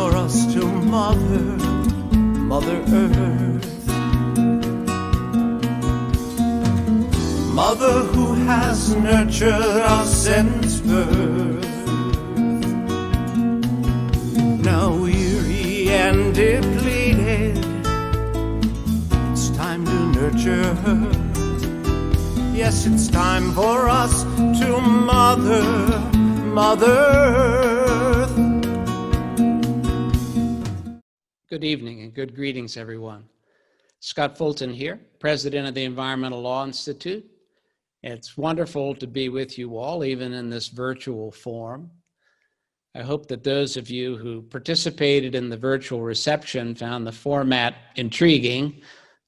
for us to Mother Earth. Mother who has nurtured us since birth. Now weary and depleted, it's time to nurture her. Yes, it's time for us to Mother Earth. Good evening and good greetings, everyone. Scott Fulton here, President of the Environmental Law Institute. It's wonderful to be with you all, even in this virtual form. I hope that those of you who participated in the virtual reception found the format intriguing,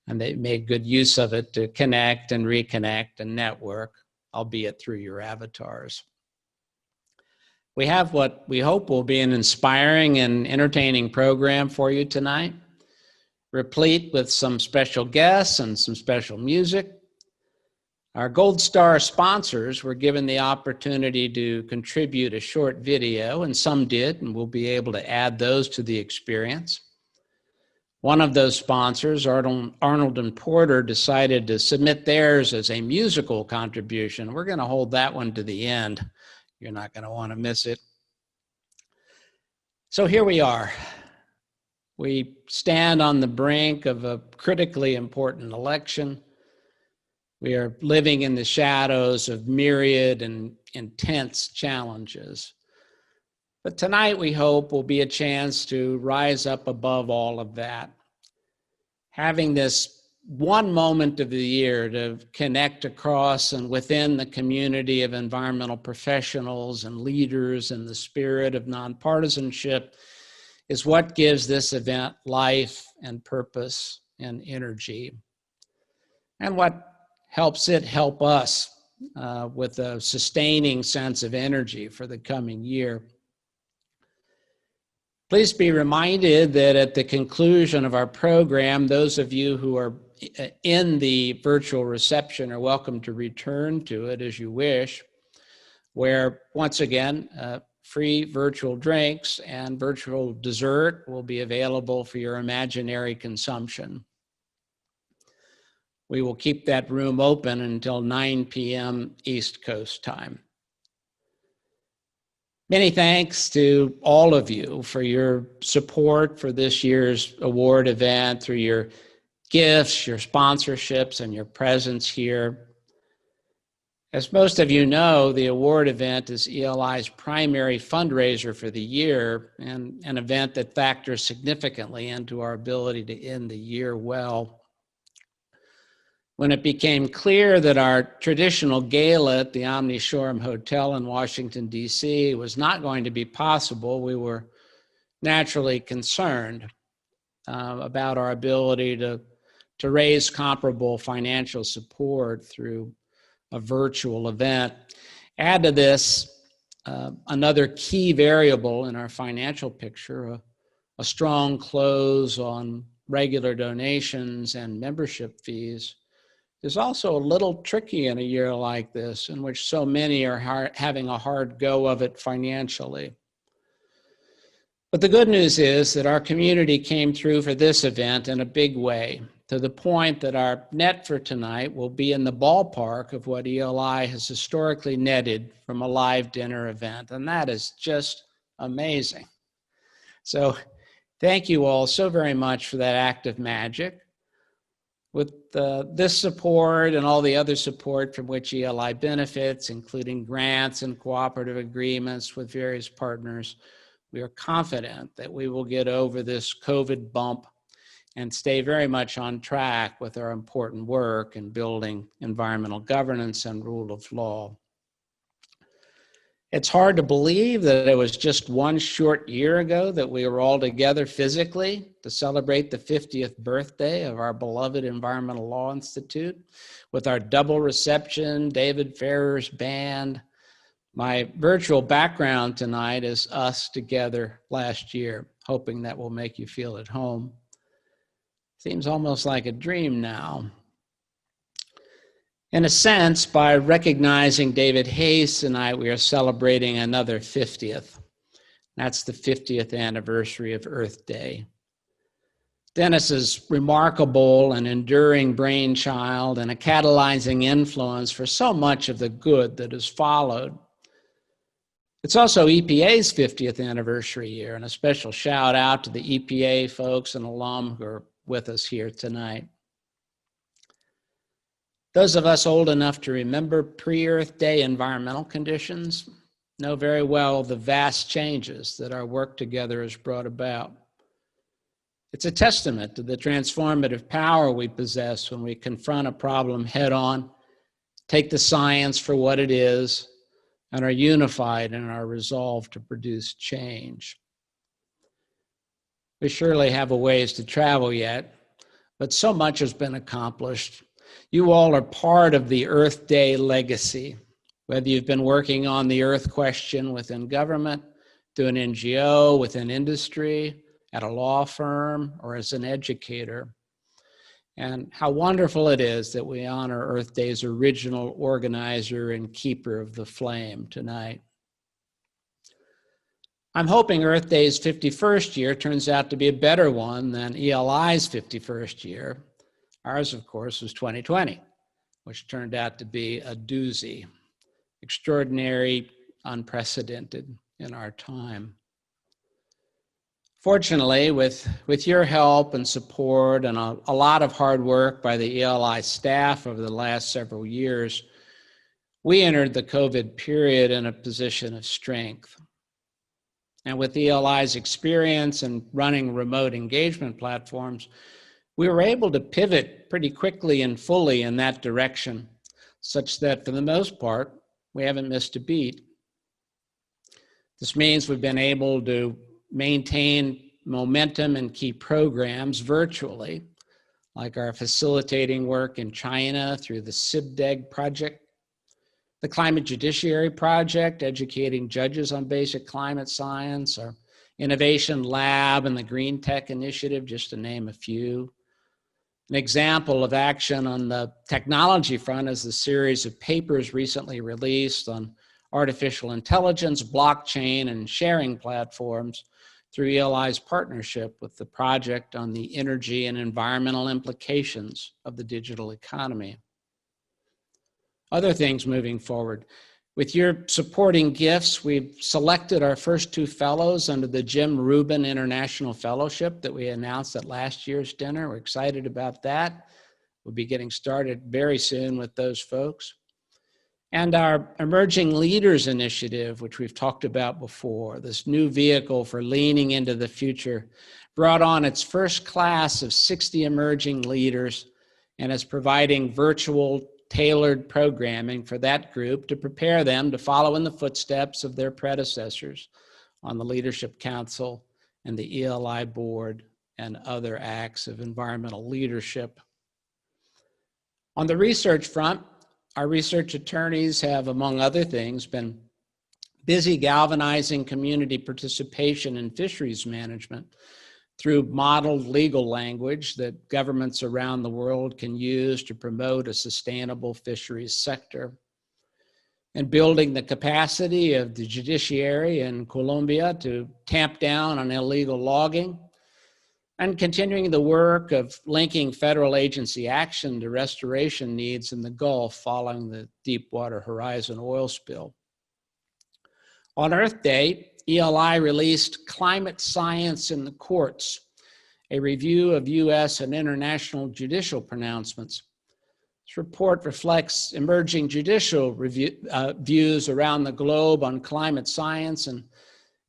and they made good use of it to connect and reconnect and network, albeit through your avatars. We have what we hope will be an inspiring and entertaining program for you tonight, replete with some special guests and some special music. Our Gold Star sponsors were given the opportunity to contribute a short video, and some did, and we'll be able to add those to the experience. One of those sponsors, Arnold and Porter, decided to submit theirs as a musical contribution. We're going to hold that one to the end. You're not going to want to miss it. So here we are. We stand on the brink of a critically important election. We are living in the shadows of myriad and intense challenges. But tonight, we hope, will be a chance to rise up above all of that. Having this one moment of the year to connect across and within the community of environmental professionals and leaders in the spirit of nonpartisanship is what gives this event life and purpose and energy, and what helps it help us with a sustaining sense of energy for the coming year. Please be reminded that at the conclusion of our program, those of you who are in the virtual reception are welcome to return to it as you wish, where once again, free virtual drinks and virtual dessert will be available for your imaginary consumption. We will keep that room open until 9 p.m. East Coast time. Many thanks to all of you for your support for this year's award event, through your gifts, your sponsorships, and your presence here. As most of you know, the award event is ELI's primary fundraiser for the year, and an event that factors significantly into our ability to end the year well. When it became clear that our traditional gala at the Omni Shoreham Hotel in Washington, D.C. was not going to be possible, we were naturally concerned about our ability to raise comparable financial support through a virtual event. Add to this another key variable in our financial picture, a strong close on regular donations and membership fees, is also a little tricky in a year like this, in which so many are having a hard go of it financially. But the good news is that our community came through for this event in a big way, to the point that our net for tonight will be in the ballpark of what ELI has historically netted from a live dinner event, and that is just amazing. So thank you all so very much for that act of magic. With this support and all the other support from which ELI benefits, including grants and cooperative agreements with various partners, we are confident that we will get over this COVID bump and stay very much on track with our important work in building environmental governance and rule of law. It's hard to believe that it was just one short year ago that we were all together physically to celebrate the 50th birthday of our beloved Environmental Law Institute with our double reception, David Farrer's band. My virtual background tonight is us together last year, hoping that will make you feel at home. Seems almost like a dream now. In a sense, by recognizing David Hayes tonight, we are celebrating another 50th. That's the 50th anniversary of Earth Day. Dennis's remarkable and enduring brainchild and a catalyzing influence for so much of the good that has followed. It's also EPA's 50th anniversary year, and a special shout out to the EPA folks and alum who are with us here tonight. Those of us old enough to remember pre-Earth Day environmental conditions know very well the vast changes that our work together has brought about. It's a testament to the transformative power we possess when we confront a problem head on, take the science for what it is, and are unified in our resolve to produce change. We surely have a ways to travel yet, but so much has been accomplished. You all are part of the Earth Day legacy, whether you've been working on the Earth question within government, through an NGO, within industry, at a law firm, or as an educator. And how wonderful it is that we honor Earth Day's original organizer and keeper of the flame tonight. I'm hoping Earth Day's 51st year turns out to be a better one than ELI's 51st year. Ours, of course, was 2020, which turned out to be a doozy, extraordinary, unprecedented in our time. Fortunately, with your help and support and a lot of hard work by the ELI staff over the last several years, we entered the COVID period in a position of strength. And with ELI's experience in running remote engagement platforms, we were able to pivot pretty quickly and fully in that direction, such that for the most part, we haven't missed a beat. This means we've been able to maintain momentum in key programs virtually, like our facilitating work in China through the CIBDEG project, the Climate Judiciary Project, educating judges on basic climate science, our Innovation Lab and the Green Tech Initiative, just to name a few. An example of action on the technology front is the series of papers recently released on artificial intelligence, blockchain, and sharing platforms through ELI's partnership with the Project on the Energy and Environmental Implications of the Digital Economy. Other things moving forward. With your supporting gifts, we've selected our first 2 fellows under the Jim Rubin International Fellowship that we announced at last year's dinner. We're excited about that. We'll be getting started very soon with those folks. And our Emerging Leaders Initiative, which we've talked about before, this new vehicle for leaning into the future, brought on its first class of 60 emerging leaders and is providing virtual tailored programming for that group to prepare them to follow in the footsteps of their predecessors on the Leadership Council and the ELI board and other acts of environmental leadership. On the research front, our research attorneys have, among other things, been busy galvanizing community participation in fisheries management through modeled legal language that governments around the world can use to promote a sustainable fisheries sector, and building the capacity of the judiciary in Colombia to tamp down on illegal logging, and continuing the work of linking federal agency action to restoration needs in the Gulf following the Deepwater Horizon oil spill. On Earth Day, ELI released Climate Science in the Courts, a review of U.S. and international judicial pronouncements. This report reflects emerging judicial views around the globe on climate science and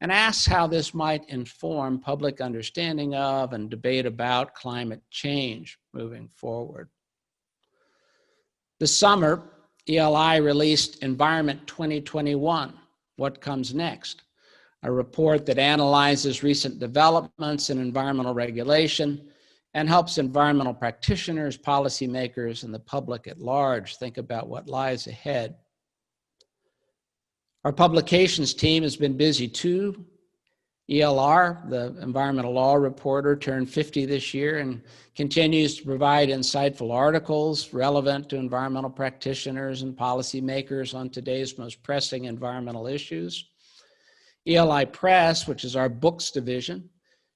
asks how this might inform public understanding of and debate about climate change moving forward. This summer, ELI released Environment 2021, What Comes Next, a report that analyzes recent developments in environmental regulation and helps environmental practitioners, policymakers, and the public at large think about what lies ahead. Our publications team has been busy too. ELR, the environmental law reporter, turned 50 this year and continues to provide insightful articles relevant to environmental practitioners and policymakers on today's most pressing environmental issues. ELI Press, which is our books division,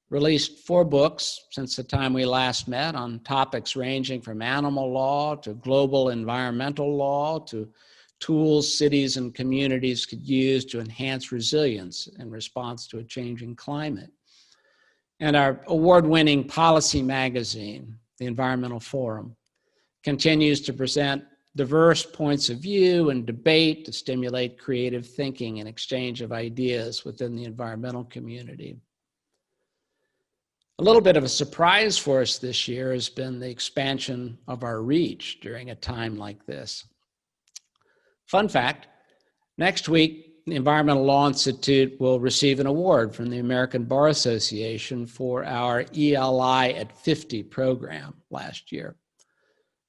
released 4 books since the time we last met on topics ranging from animal law to global environmental law to tools cities and communities could use to enhance resilience in response to a changing climate. And our award-winning policy magazine, the Environmental Forum, continues to present diverse points of view and debate to stimulate creative thinking and exchange of ideas within the environmental community. A little bit of a surprise for us this year has been the expansion of our reach during a time like this. Fun fact, next week, the Environmental Law Institute will receive an award from the American Bar Association for our ELI at 50 program last year.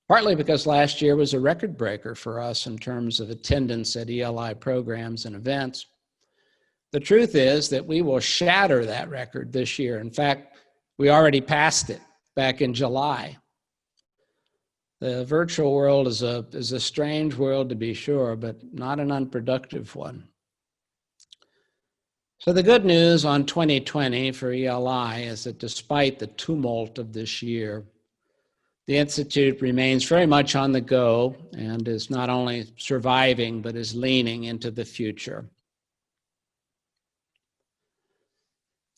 Partly because last year was a record breaker for us in terms of attendance at ELI programs and events. The truth is that we will shatter that record this year. In fact, we already passed it back in July. The virtual world is a strange world to be sure, but not an unproductive one. So the good news on 2020 for ELI is that despite the tumult of this year, the Institute remains very much on the go and is not only surviving, but is leaning into the future.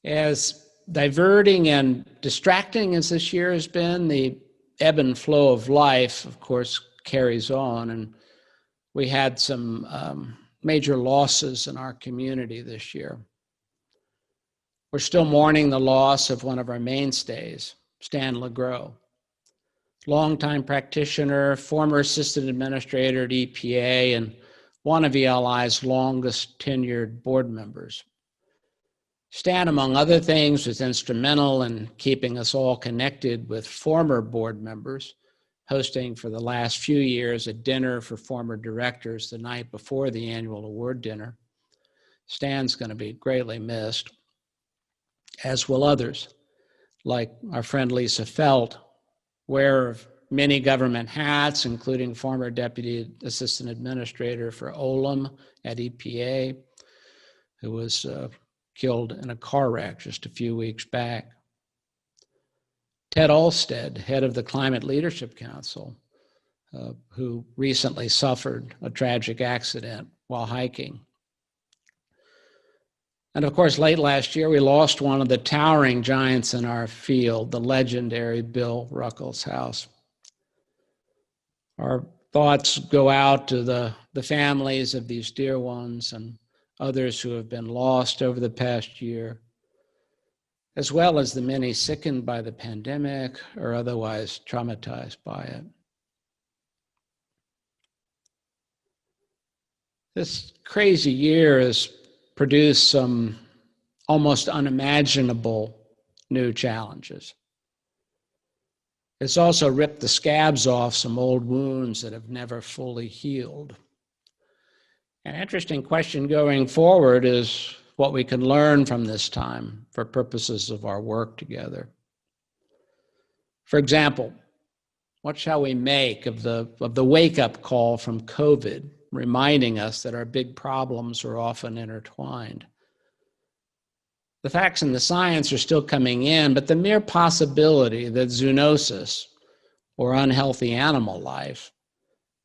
As diverting and distracting as this year has been, the ebb and flow of life, of course, carries on. And we had some major losses in our community this year. We're still mourning the loss of one of our mainstays, Stan LeGros, longtime practitioner, former assistant administrator at EPA, and one of ELI's longest tenured board members. Stan, among other things, was instrumental in keeping us all connected with former board members, hosting for the last few years a dinner for former directors the night before the annual award dinner. Stan's going to be greatly missed, as will others, like our friend Lisa Felt, wearer of many government hats, including former deputy assistant administrator for Olam at EPA, who was killed in a car wreck just a few weeks back. Ted Olstead, head of the Climate Leadership Council, who recently suffered a tragic accident while hiking. And of course, late last year, we lost one of the towering giants in our field, the legendary Bill Ruckelshaus. Our thoughts go out to the families of these dear ones and others who have been lost over the past year, as well as the many sickened by the pandemic or otherwise traumatized by it. This crazy year has produced some almost unimaginable new challenges. It's also ripped the scabs off some old wounds that have never fully healed. An interesting question going forward is what we can learn from this time for purposes of our work together. For example, what shall we make of the wake-up call from COVID, reminding us that our big problems are often intertwined? The facts and the science are still coming in, but the mere possibility that zoonosis, or unhealthy animal life,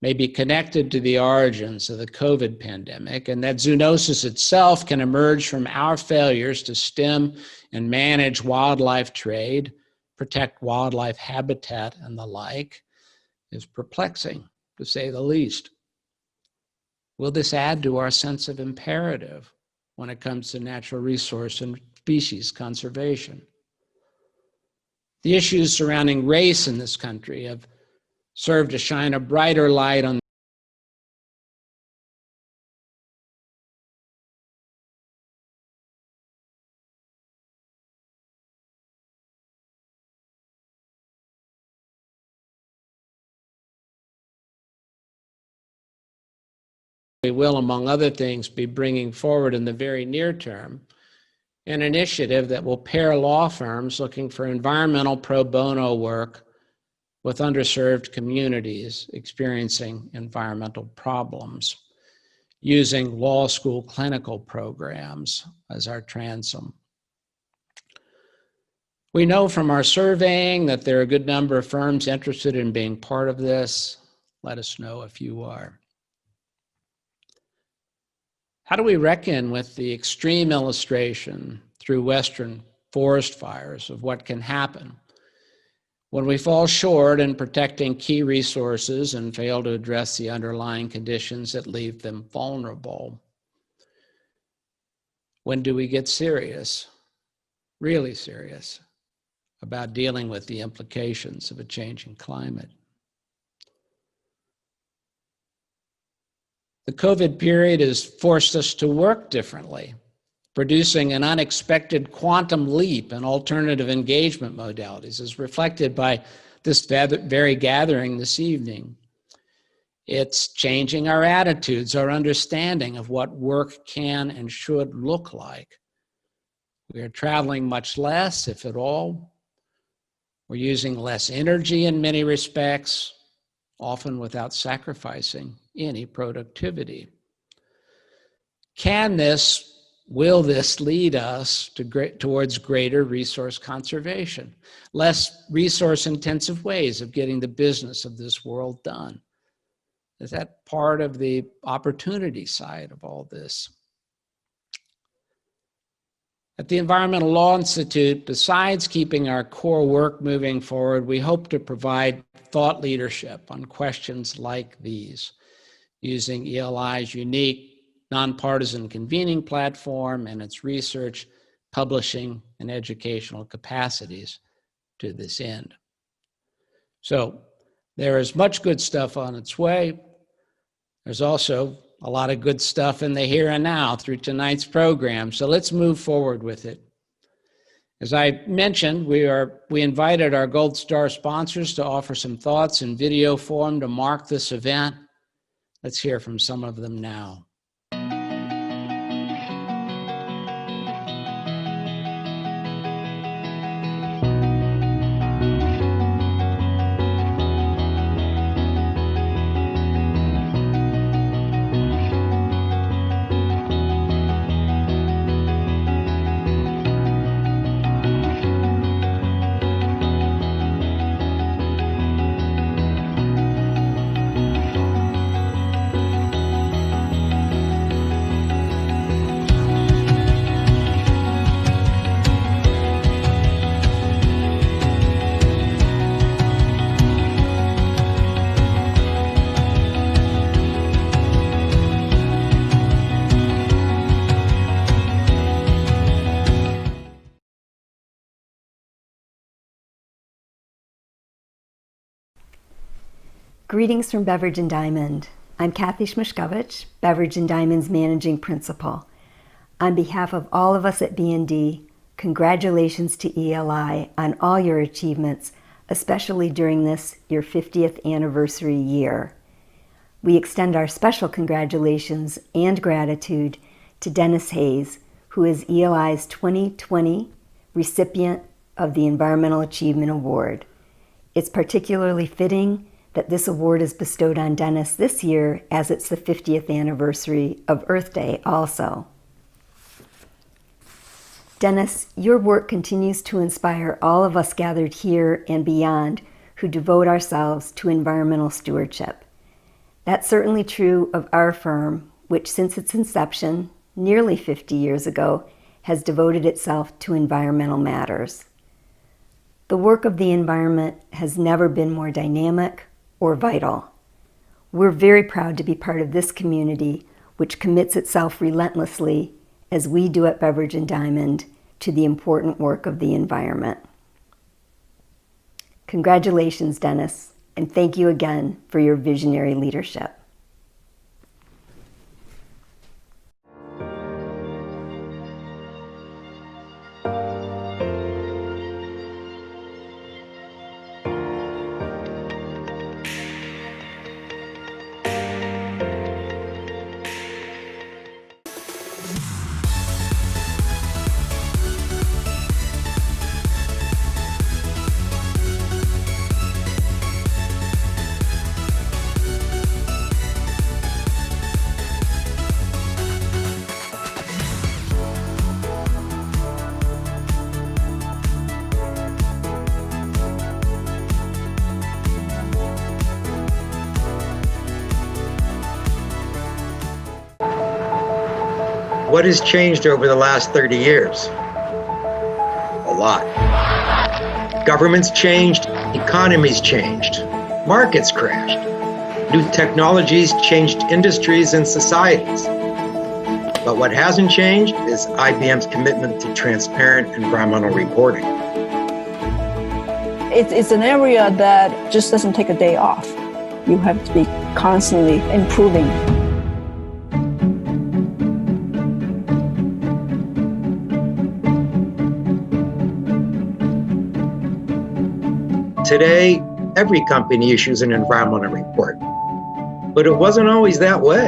may be connected to the origins of the COVID pandemic, and that zoonosis itself can emerge from our failures to stem and manage wildlife trade, protect wildlife habitat, and the like, is perplexing, to say the least. Will this add to our sense of imperative when it comes to natural resource and species conservation? The issues surrounding race in this country have served to shine a brighter light on we will, among other things, be bringing forward in the very near term an initiative that will pair law firms looking for environmental pro bono work with underserved communities experiencing environmental problems. using law school clinical programs as our transom. We know from our surveying that there are a good number of firms interested in being part of this. Let us know if you are. How do we reckon with the extreme illustration through Western forest fires of what can happen when we fall short in protecting key resources and fail to address the underlying conditions that leave them vulnerable? When do we get serious, really serious, about dealing with the implications of a changing climate? The COVID period has forced us to work differently, producing an unexpected quantum leap in alternative engagement modalities, as reflected by this very gathering this evening. It's changing our attitudes, our understanding of what work can and should look like. We are traveling much less, if at all. We're using less energy in many respects, often without sacrificing any productivity. Will this lead us towards greater resource conservation, less resource-intensive ways of getting the business of this world done? Is that part of the opportunity side of all this? At the Environmental Law Institute, besides keeping our core work moving forward, we hope to provide thought leadership on questions like these, using ELI's unique nonpartisan convening platform and its research, publishing, and educational capacities to this end. So there is much good stuff on its way. There's also a lot of good stuff in the here and now through tonight's program. So let's move forward with it. As I mentioned, we invited our Gold Star sponsors to offer some thoughts in video form to mark this event. Let's hear from some of them now. Greetings from Beveridge and Diamond. I'm Kathy Schmishkovich, Beveridge and Diamond's Managing Principal. On behalf of all of us at B&D, congratulations to ELI on all your achievements, especially during this, your 50th anniversary year. We extend our special congratulations and gratitude to Denis Hayes, who is ELI's 2020 recipient of the Environmental Achievement Award. It's particularly fitting that this award is bestowed on Denis this year, as it's the 50th anniversary of Earth Day also. Denis, your work continues to inspire all of us gathered here and beyond who devote ourselves to environmental stewardship. That's certainly true of our firm, which since its inception, nearly 50 years ago, has devoted itself to environmental matters. The work of the environment has never been more dynamic or vital. We're very proud to be part of this community, which commits itself relentlessly, as we do at Beveridge and Diamond, to the important work of the environment. Congratulations, Denis, and thank you again for your visionary leadership. What has changed over the last 30 years? A lot. Governments changed, economies changed, markets crashed. New technologies changed industries and societies. But what hasn't changed is IBM's commitment to transparent environmental reporting. It's an area that just doesn't take a day off. You have to be constantly improving. Today, every company issues an environmental report, but it wasn't always that way.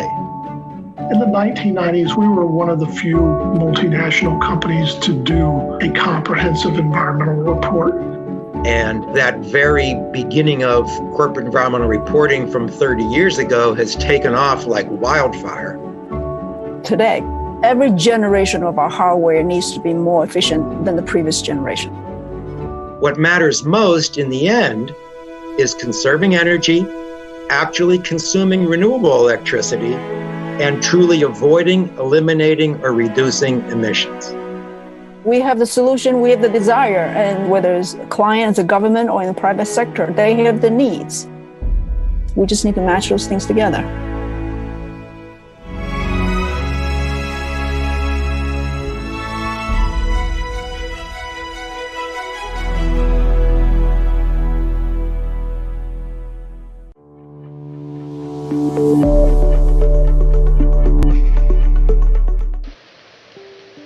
In the 1990s, we were one of the few multinational companies to do a comprehensive environmental report. And that very beginning of corporate environmental reporting from 30 years ago has taken off like wildfire. Today, every generation of our hardware needs to be more efficient than the previous generation. What matters most in the end is conserving energy, actually consuming renewable electricity, and truly avoiding, eliminating, or reducing emissions. We have the solution, we have the desire, and whether it's clients, the government, or in the private sector, they have the needs. We just need to match those things together.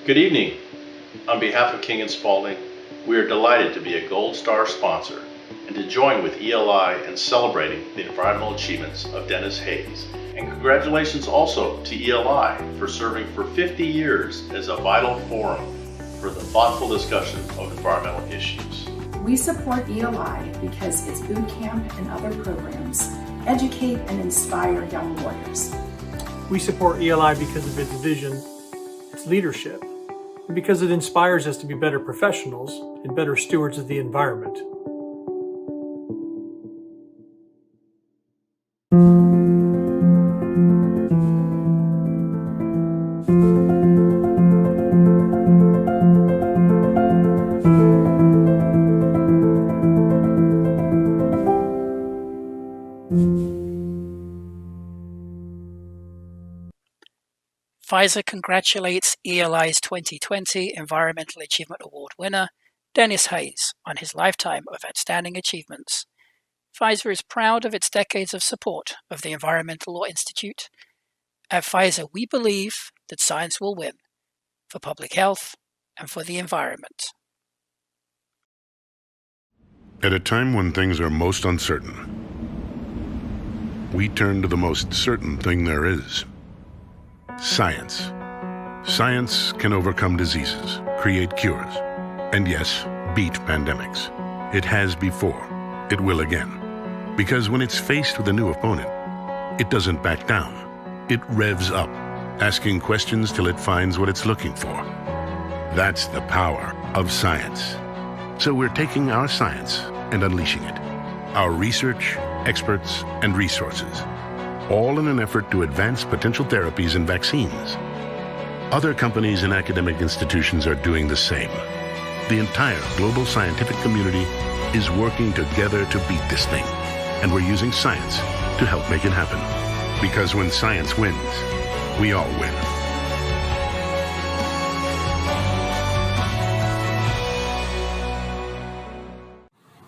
Good evening. On behalf of King & Spalding, we are delighted to be a Gold Star sponsor and to join with ELI in celebrating the environmental achievements of Denis Hayes. And congratulations also to ELI for serving for 50 years as a vital forum for the thoughtful discussion of environmental issues. We support ELI because its boot camp and other programs educate and inspire young warriors. We support ELI because of its vision, its leadership, and because it inspires us to be better professionals and better stewards of the environment. Pfizer congratulates ELI's 2020 Environmental Achievement Award winner, Denis Hayes, on his lifetime of outstanding achievements. Pfizer is proud of its decades of support of the Environmental Law Institute. At Pfizer, we believe that science will win for public health and for the environment. At a time when things are most uncertain, we turn to the most certain thing there is. Science. Science can overcome diseases, create cures, and yes, beat pandemics. It has before. It will again. Because when it's faced with a new opponent, it doesn't back down. It revs up, asking questions till it finds what it's looking for. That's the power of science. So we're taking our science and unleashing it. Our research, experts, and resources, all in an effort to advance potential therapies and vaccines. Other companies and academic institutions are doing the same. The entire global scientific community is working together to beat this thing, and we're using science to help make it happen. Because when science wins, we all win.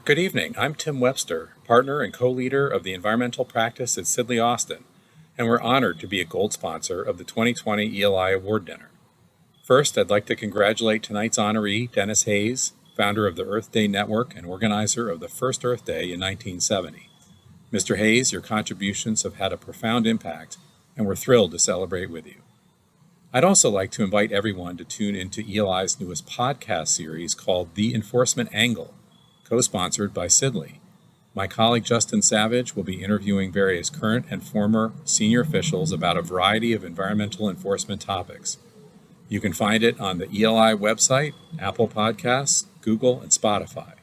Good evening. I'm Tim Webster, partner and co-leader of the environmental practice at Sidley Austin, and we're honored to be a gold sponsor of the 2020 ELI Award Dinner. First, I'd like to congratulate tonight's honoree, Denis Hayes, founder of the Earth Day Network and organizer of the first Earth Day in 1970. Mr. Hayes, your contributions have had a profound impact, and we're thrilled to celebrate with you. I'd also like to invite everyone to tune into ELI's newest podcast series called The Enforcement Angle, co-sponsored by Sidley. My colleague Justin Savage will be interviewing various current and former senior officials about a variety of environmental enforcement topics. You can find it on the ELI website, Apple Podcasts, Google, and Spotify.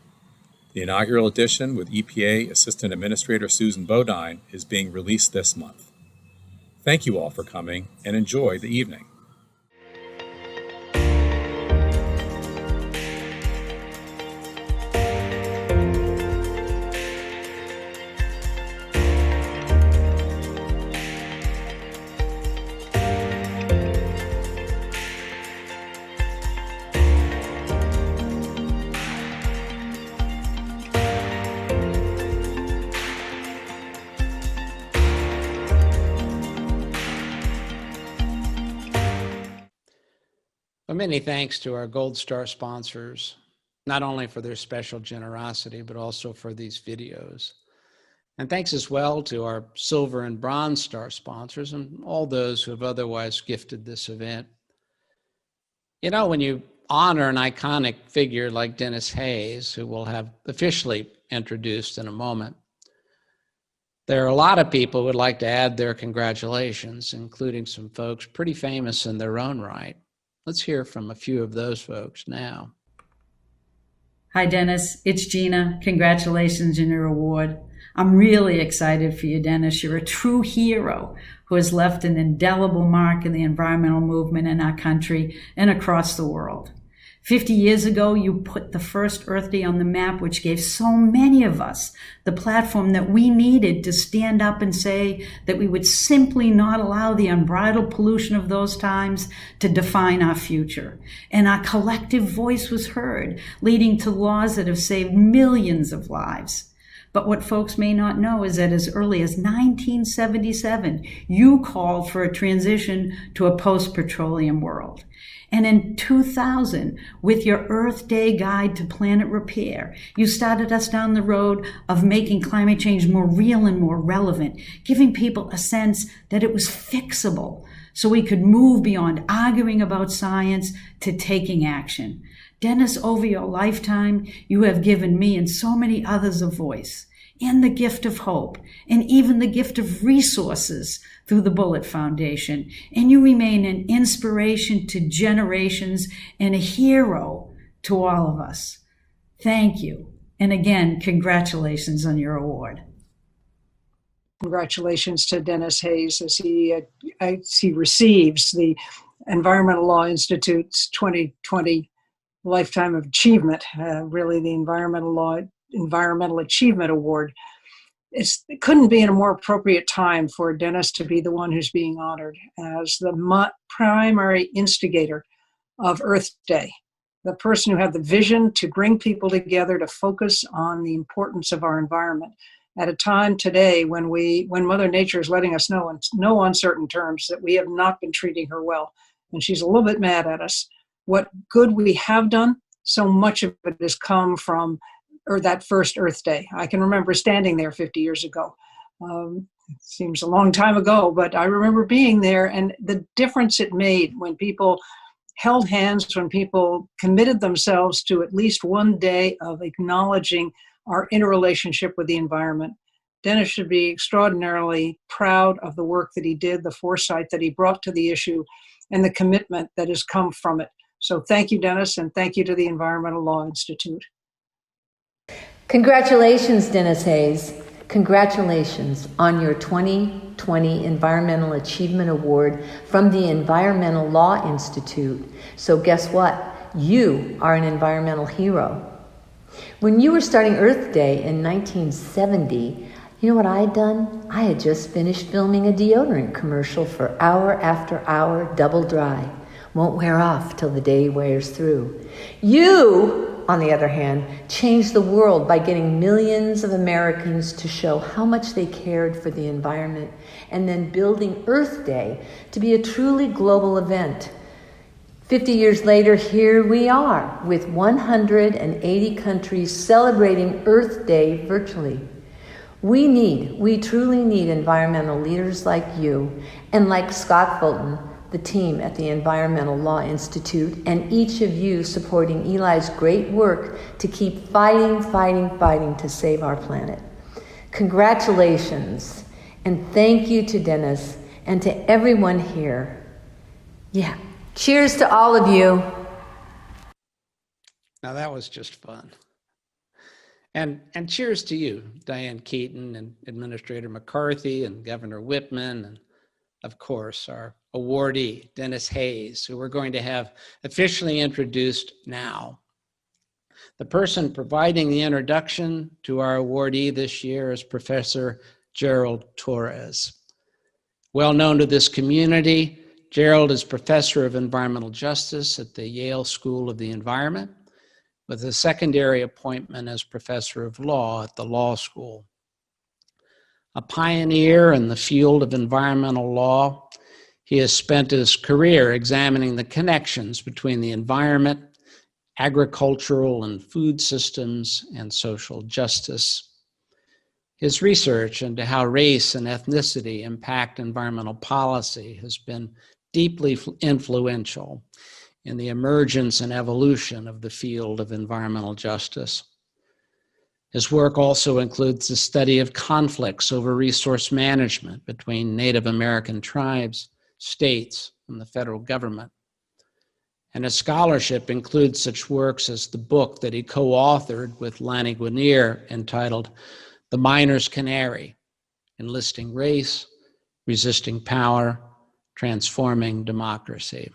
The inaugural edition with EPA Assistant Administrator Susan Bodine is being released this month. Thank you all for coming, and enjoy the evening. Many thanks to our Gold Star sponsors, not only for their special generosity, but also for these videos. And thanks as well to our Silver and Bronze Star sponsors and all those who have otherwise gifted this event. You know, when you honor an iconic figure like Denis Hayes, who we'll have officially introduced in a moment, there are a lot of people who would like to add their congratulations, including some folks pretty famous in their own right. Let's hear from a few of those folks now. Hi, Denis. It's Gina. Congratulations on your award. I'm really excited for you, Denis. You're a true hero who has left an indelible mark in the environmental movement in our country and across the world. 50 years ago, you put the first Earth Day on the map, which gave so many of us the platform that we needed to stand up and say that we would simply not allow the unbridled pollution of those times to define our future. And our collective voice was heard, leading to laws that have saved millions of lives. But what folks may not know is that as early as 1977, you called for a transition to a post-petroleum world. And in 2000, with your Earth Day Guide to Planet Repair, you started us down the road of making climate change more real and more relevant, giving people a sense that it was fixable, so we could move beyond arguing about science to taking action. Denis, over your lifetime, you have given me and so many others a voice, and the gift of hope, and even the gift of resources through the Bullet Foundation. And you remain an inspiration to generations and a hero to all of us. Thank you. And again, congratulations on your award. Congratulations to Denis Hayes as he receives the Environmental Law Institute's 2020 Lifetime of Achievement, really the Environmental Achievement Award. It couldn't be in a more appropriate time for Denis to be the one who's being honored as the primary instigator of Earth Day, the person who had the vision to bring people together to focus on the importance of our environment at a time today when Mother Nature is letting us know in no uncertain terms that we have not been treating her well, and she's a little bit mad at us. What good we have done, so much of it has come from that first Earth Day. I can remember standing there 50 years ago. It seems a long time ago, but I remember being there and the difference it made when people held hands, when people committed themselves to at least one day of acknowledging our interrelationship with the environment. Denis should be extraordinarily proud of the work that he did, the foresight that he brought to the issue, and the commitment that has come from it. So thank you, Denis, and thank you to the Environmental Law Institute. Congratulations, Denis Hayes. Congratulations on your 2020 Environmental Achievement Award from the Environmental Law Institute. So guess what? You are an environmental hero. When you were starting Earth Day in 1970, you know what I had done? I had just finished filming a deodorant commercial for Hour After Hour Double Dry. Won't wear off till the day wears through. You, on the other hand, changed the world by getting millions of Americans to show how much they cared for the environment and then building Earth Day to be a truly global event. 50 years later, here we are with 180 countries celebrating Earth Day virtually. We truly need environmental leaders like you and like Scott Fulton, the team at the Environmental Law Institute, and each of you supporting ELI's great work to keep fighting to save our planet. Congratulations, and thank you to Denis and to everyone here. Yeah, cheers to all of you. Now that was just fun. And cheers to you, Diane Keaton and Administrator McCarthy and Governor Whitman, and of course, our awardee, Denis Hayes, who we're going to have officially introduced now. The person providing the introduction to our awardee this year is Professor Gerald Torres. Well known to this community, Gerald is Professor of Environmental Justice at the Yale School of the Environment, with a secondary appointment as Professor of Law at the Law School. A pioneer in the field of environmental law, He has spent his career examining the connections between the environment, agricultural and food systems, and social justice. His research into how race and ethnicity impact environmental policy has been deeply influential in the emergence and evolution of the field of environmental justice. His work also includes the study of conflicts over resource management between Native American tribes, states, and the federal government. And his scholarship includes such works as the book that he co-authored with Lani Guinier entitled The Miner's Canary: Enlisting Race, Resisting Power, Transforming Democracy,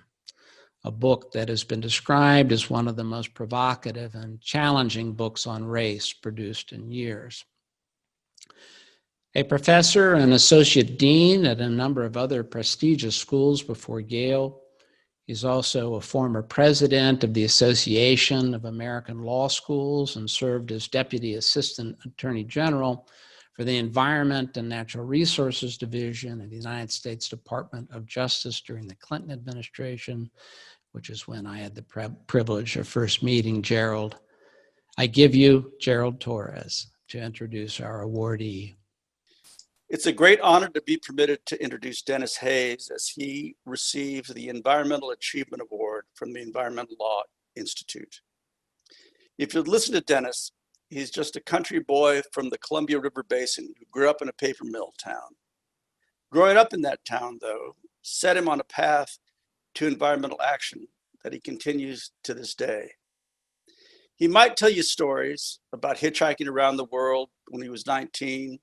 a book that has been described as one of the most provocative and challenging books on race produced in years. A professor and associate dean at a number of other prestigious schools before Yale, he's also a former president of the Association of American Law Schools and served as Deputy Assistant Attorney General for the Environment and Natural Resources Division of the United States Department of Justice during the Clinton administration, which is when I had the privilege of first meeting Gerald. I give you Gerald Torres to introduce our awardee. It's a great honor to be permitted to introduce Denis Hayes as he receives the Environmental Achievement Award from the Environmental Law Institute. If you listen to Denis, he's just a country boy from the Columbia River Basin who grew up in a paper mill town. Growing up in that town, though, set him on a path to environmental action that he continues to this day. He might tell you stories about hitchhiking around the world when he was 19,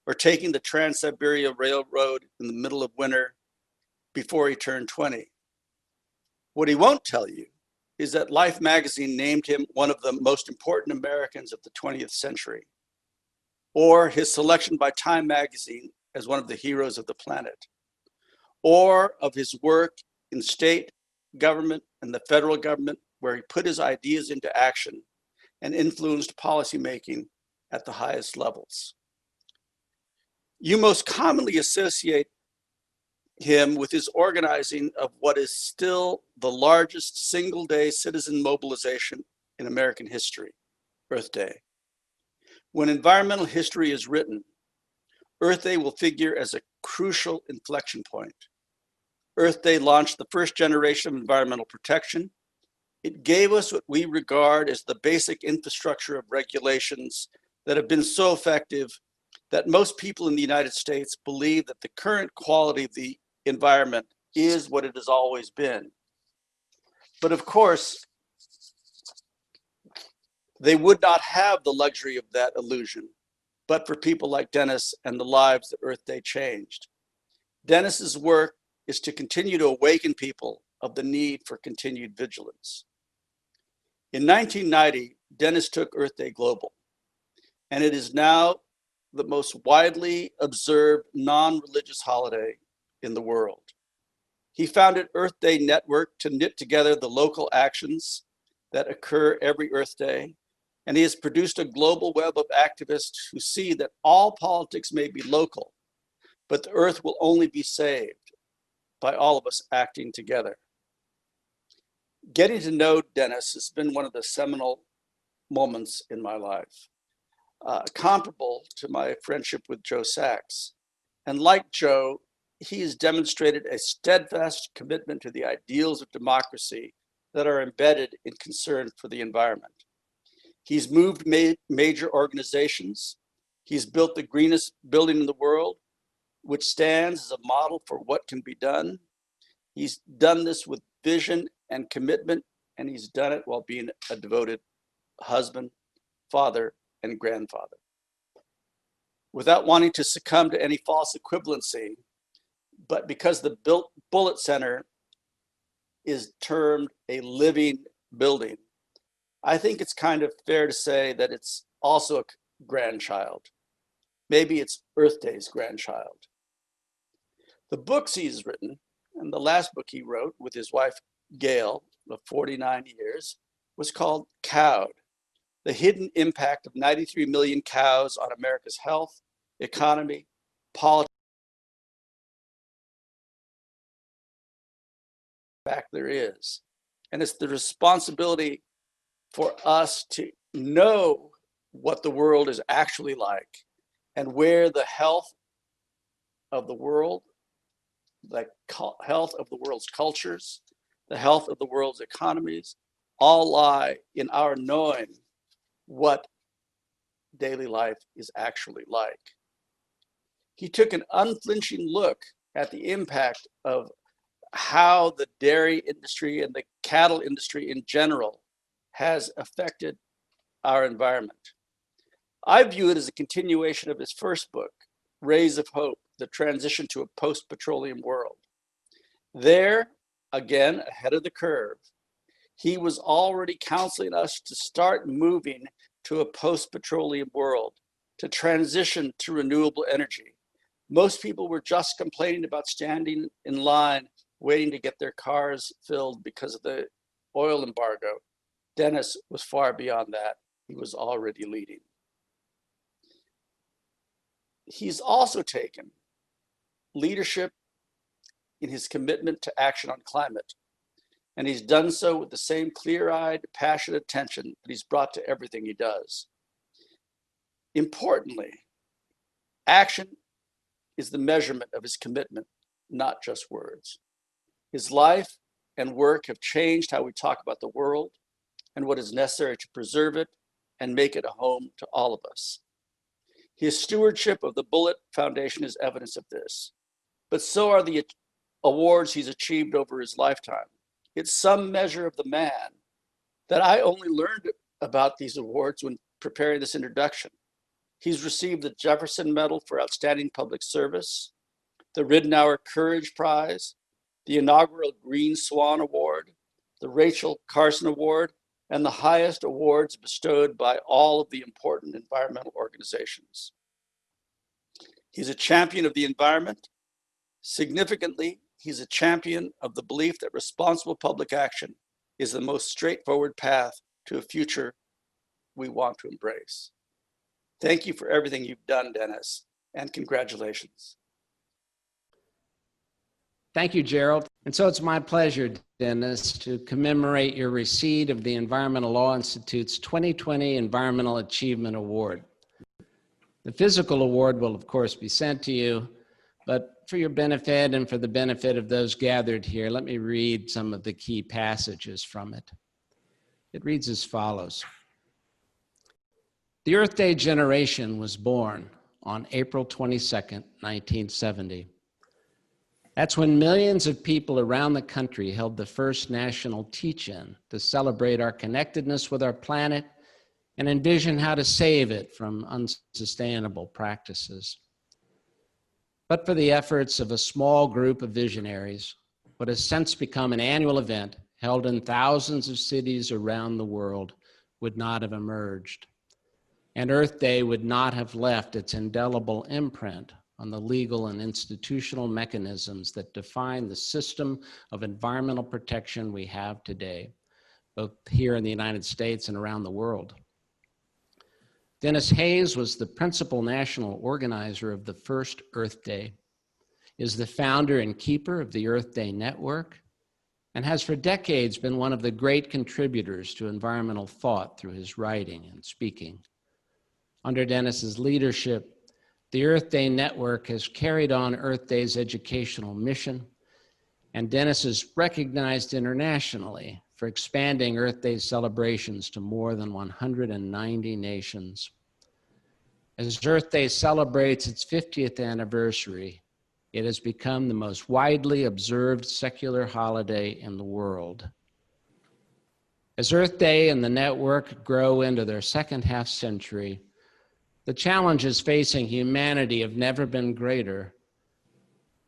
or taking the Trans-Siberia Railroad in the middle of winter before he turned 20. What he won't tell you is that Life magazine named him one of the most important Americans of the 20th century, or his selection by Time magazine as one of the heroes of the planet, or of his work in state government and the federal government, where he put his ideas into action and influenced policymaking at the highest levels. You most commonly associate him with his organizing of what is still the largest single-day citizen mobilization in American history, Earth Day. When environmental history is written, Earth Day will figure as a crucial inflection point. Earth Day launched the first generation of environmental protection. It gave us what we regard as the basic infrastructure of regulations that have been so effective that most people in the United States believe that the current quality of the environment is what it has always been. But of course, they would not have the luxury of that illusion, but for people like Denis and the lives that Earth Day changed. Denis's work is to continue to awaken people of the need for continued vigilance. In 1990, Denis took Earth Day global, and it is now the most widely observed non-religious holiday in the world. He founded Earth Day Network to knit together the local actions that occur every Earth Day, and he has produced a global web of activists who see that all politics may be local, but the Earth will only be saved by all of us acting together. Getting to know Denis has been one of the seminal moments in my life. Comparable to my friendship with Joe Sachs. And like Joe, he has demonstrated a steadfast commitment to the ideals of democracy that are embedded in concern for the environment. He's moved major organizations. He's built the greenest building in the world, which stands as a model for what can be done. He's done this with vision and commitment, and he's done it while being a devoted husband, father, and grandfather. Without wanting to succumb to any false equivalency, but because the Bullitt Center is termed a living building, I think it's kind of fair to say that it's also a grandchild. Maybe it's Earth Day's grandchild. The books he's written, and the last book he wrote with his wife, Gail, of 49 years, was called Cowed: The Hidden Impact of 93 Million Cows on America's Health, Economy, Politics, fact there is. And it's the responsibility for us to know what the world is actually like and where the health of the world, the health of the world's cultures, the health of the world's economies, all lie in our knowing what daily life is actually like. He took an unflinching look at the impact of how the dairy industry and the cattle industry in general has affected our environment. I view it as a continuation of his first book, Rays of Hope, The Transition to a Post-Petroleum World. There, again, ahead of the curve, he was already counseling us to start moving to a post-petroleum world, to transition to renewable energy. Most people were just complaining about standing in line, waiting to get their cars filled because of the oil embargo. Denis was far beyond that. He was already leading. He's also taken leadership in his commitment to action on climate. And he's done so with the same clear-eyed, passionate attention that he's brought to everything he does. Importantly, action is the measurement of his commitment, not just words. His life and work have changed how we talk about the world and what is necessary to preserve it and make it a home to all of us. His stewardship of the Bullitt Foundation is evidence of this, but so are the awards he's achieved over his lifetime. It's some measure of the man that I only learned about these awards when preparing this introduction. He's received the Jefferson Medal for Outstanding Public Service, the Ridenour Courage Prize, the inaugural Green Swan Award, the Rachel Carson Award, and the highest awards bestowed by all of the important environmental organizations. He's a champion of the environment. Significantly, he's a champion of the belief that responsible public action is the most straightforward path to a future we want to embrace. Thank you for everything you've done, Denis, and congratulations. Thank you, Gerald. And so it's my pleasure, Denis, to commemorate your receipt of the Environmental Law Institute's 2020 Environmental Achievement Award. The physical award will, of course, be sent to you, but for your benefit and for the benefit of those gathered here, let me read some of the key passages from it. It reads as follows. The Earth Day generation was born on April 22nd, 1970. That's when millions of people around the country held the first national teach-in to celebrate our connectedness with our planet and envision how to save it from unsustainable practices. But for the efforts of a small group of visionaries, what has since become an annual event held in thousands of cities around the world would not have emerged. And Earth Day would not have left its indelible imprint on the legal and institutional mechanisms that define the system of environmental protection we have today, both here in the United States and around the world. Denis Hayes was the principal national organizer of the first Earth Day, is the founder and keeper of the Earth Day Network, and has for decades been one of the great contributors to environmental thought through his writing and speaking. Under Denis's leadership, the Earth Day Network has carried on Earth Day's educational mission, and Denis is recognized internationally for expanding Earth Day celebrations to more than 190 nations. As Earth Day celebrates its 50th anniversary, it has become the most widely observed secular holiday in the world. As Earth Day and the network grow into their second half century, the challenges facing humanity have never been greater,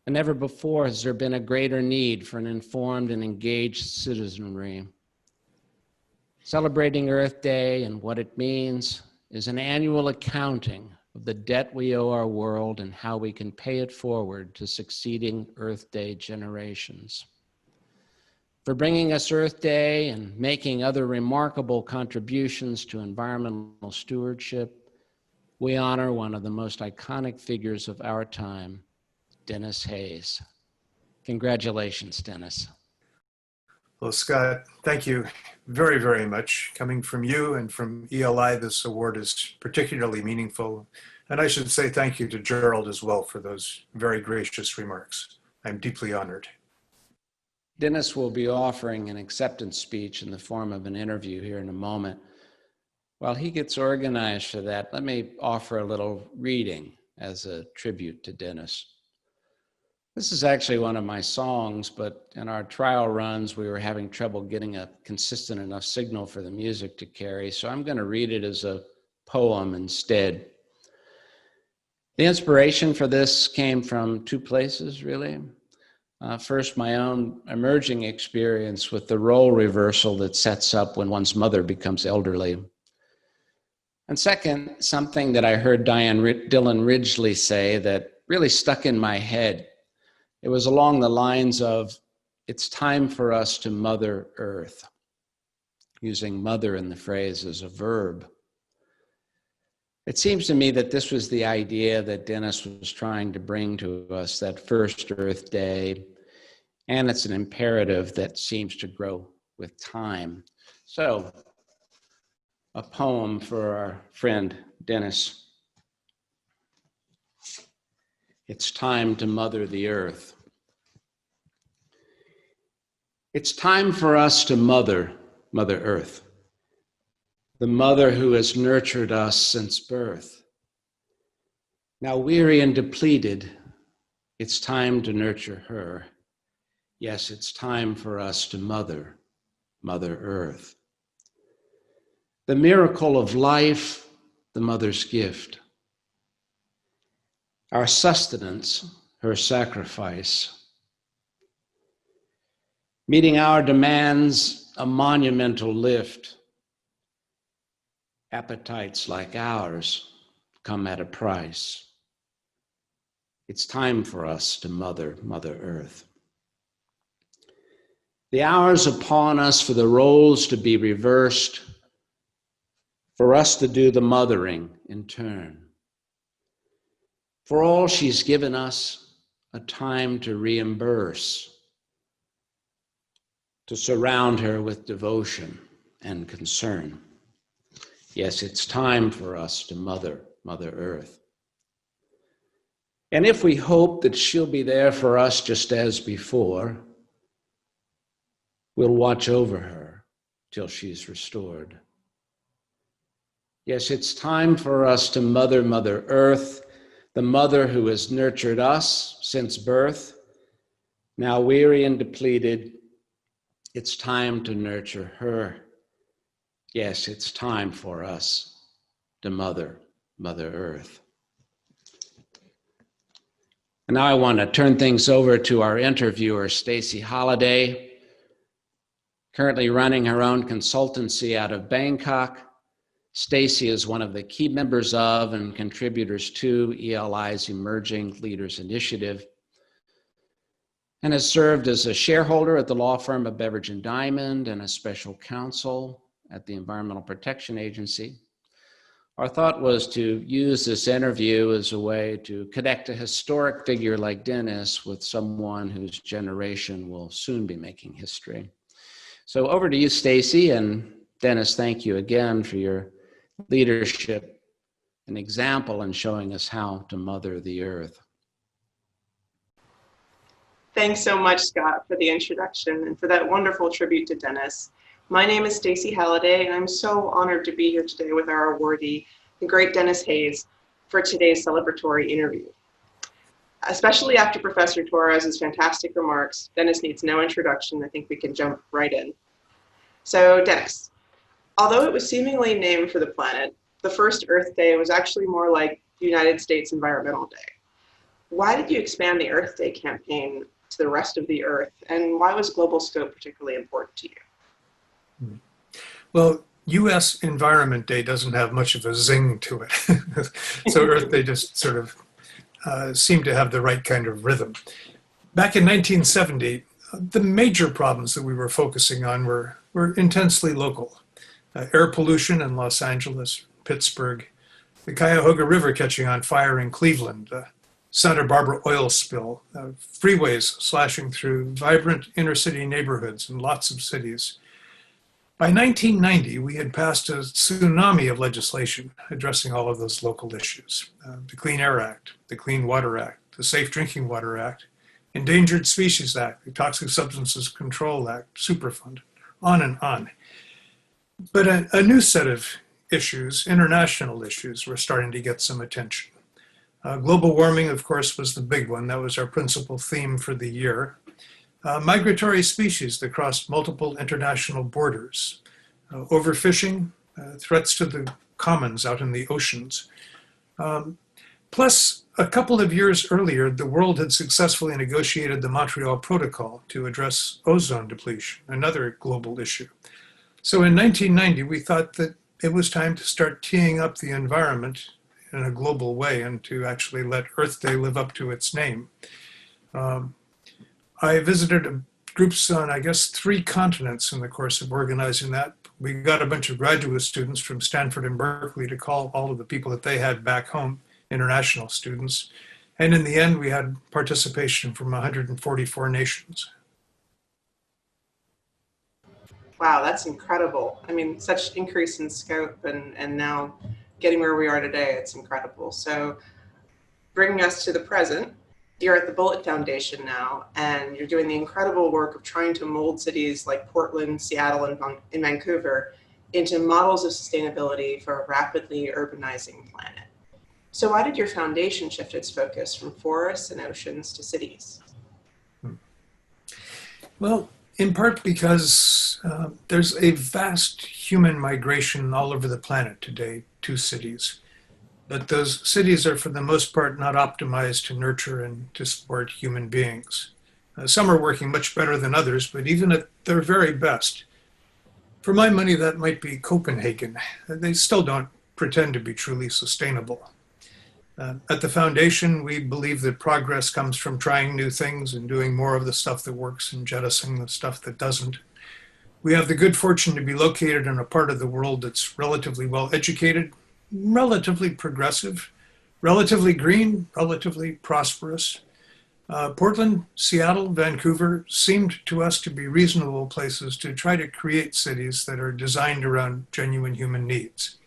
and never before has there been a greater need for an informed and engaged citizenry. Celebrating Earth Day and what it means is an annual accounting of the debt we owe our world and how we can pay it forward to succeeding Earth Day generations. For bringing us Earth Day and making other remarkable contributions to environmental stewardship, we honor one of the most iconic figures of our time, Denis Hayes. Congratulations, Denis. Well, Scott, thank you very, very much. Coming from you and from ELI, this award is particularly meaningful. And I should say thank you to Gerald as well for those very gracious remarks. I'm deeply honored. Dennis will be offering an acceptance speech in the form of an interview here in a moment. While he gets organized for that, let me offer a little reading as a tribute to Dennis. This is actually one of my songs, but in our trial runs, we were having trouble getting a consistent enough signal for the music to carry, so I'm going to read it as a poem instead. The inspiration for this came from two places, really. First, my own emerging experience with the role reversal that sets up when one's mother becomes elderly. And second, something that I heard Dylan Ridgely say that really stuck in my head. It was along the lines of, it's time for us to mother Earth, using mother in the phrase as a verb. It seems to me that this was the idea that Dennis was trying to bring to us that first Earth Day, and it's an imperative that seems to grow with time. So, a poem for our friend Dennis. It's time to mother the earth. It's time for us to mother Earth, the mother who has nurtured us since birth. Now weary and depleted, it's time to nurture her. Yes, it's time for us to mother Earth. The miracle of life, the mother's gift. Our sustenance, her sacrifice. Meeting our demands, a monumental lift. Appetites like ours come at a price. It's time for us to mother Earth. The hours upon us for the roles to be reversed, for us to do the mothering in turn. For all she's given us, a time to reimburse, to surround her with devotion and concern. Yes, it's time for us to mother Earth. And if we hope that she'll be there for us just as before, we'll watch over her till she's restored. Yes, it's time for us to mother Earth, the mother who has nurtured us since birth. Now weary and depleted, it's time to nurture her. Yes, it's time for us to mother Earth. And now I want to turn things over to our interviewer, Stacey Holliday, currently running her own consultancy out of Bangkok. Stacey is one of the key members of and contributors to ELI's Emerging Leaders Initiative and has served as a shareholder at the law firm of Beveridge and Diamond and a special counsel at the Environmental Protection Agency. Our thought was to use this interview as a way to connect a historic figure like Dennis with someone whose generation will soon be making history. So over to you, Stacey, and Dennis, thank you again for your leadership and example in showing us how to mother the earth. Thanks so much, Scott, for the introduction and for that wonderful tribute to Dennis. My name is Stacey Halliday, and I'm so honored to be here today with our awardee, the great Denis Hayes, for today's celebratory interview. Especially after Professor Torres's fantastic remarks, Dennis needs no introduction. I think we can jump right in. So, Dennis, although it was seemingly named for the planet, the first Earth Day was actually more like the United States Environmental Day. Why did you expand the Earth Day campaign to the rest of the Earth, and why was global scope particularly important to you? Well, U.S. Environment Day doesn't have much of a zing to it. So Earth Day just sort of seemed to have the right kind of rhythm. Back in 1970, the major problems that we were focusing on were intensely local. Air pollution in Los Angeles, Pittsburgh, the Cuyahoga River catching on fire in Cleveland, Santa Barbara oil spill, freeways slashing through vibrant inner city neighborhoods in lots of cities. By 1990, we had passed a tsunami of legislation addressing all of those local issues. The Clean Air Act, the Clean Water Act, the Safe Drinking Water Act, Endangered Species Act, the Toxic Substances Control Act, Superfund, on and on. But a new set of issues, international issues, were starting to get some attention. Global warming, of course, was the big one. That was our principal theme for the year. Migratory species that crossed multiple international borders. Overfishing, threats to the commons out in the oceans. Plus, a couple of years earlier, the world had successfully negotiated the Montreal Protocol to address ozone depletion, another global issue. So in 1990, we thought that it was time to start teeing up the environment in a global way and to actually let Earth Day live up to its name. I visited groups on, I guess, 3 continents in the course of organizing that. We got a bunch of graduate students from Stanford and Berkeley to call all of the people that they had back home, international students. And in the end, we had participation from 144 nations. Wow, that's incredible. I mean, such increase in scope and now getting where we are today, it's incredible. So bringing us to the present, you're at the Bullitt Foundation now, and you're doing the incredible work of trying to mold cities like Portland, Seattle, and Vancouver into models of sustainability for a rapidly urbanizing planet. So why did your foundation shift its focus from forests and oceans to cities? Well, in part because there's a vast human migration all over the planet today to cities. But those cities are for the most part not optimized to nurture and to support human beings. Some are working much better than others, but even at their very best, for my money, that might be Copenhagen. They still don't pretend to be truly sustainable. At the foundation, we believe that progress comes from trying new things and doing more of the stuff that works and jettisoning the stuff that doesn't. We have the good fortune to be located in a part of the world that's relatively well educated, relatively progressive, relatively green, relatively prosperous. Portland, Seattle, Vancouver seemed to us to be reasonable places to try to create cities that are designed around genuine human needs.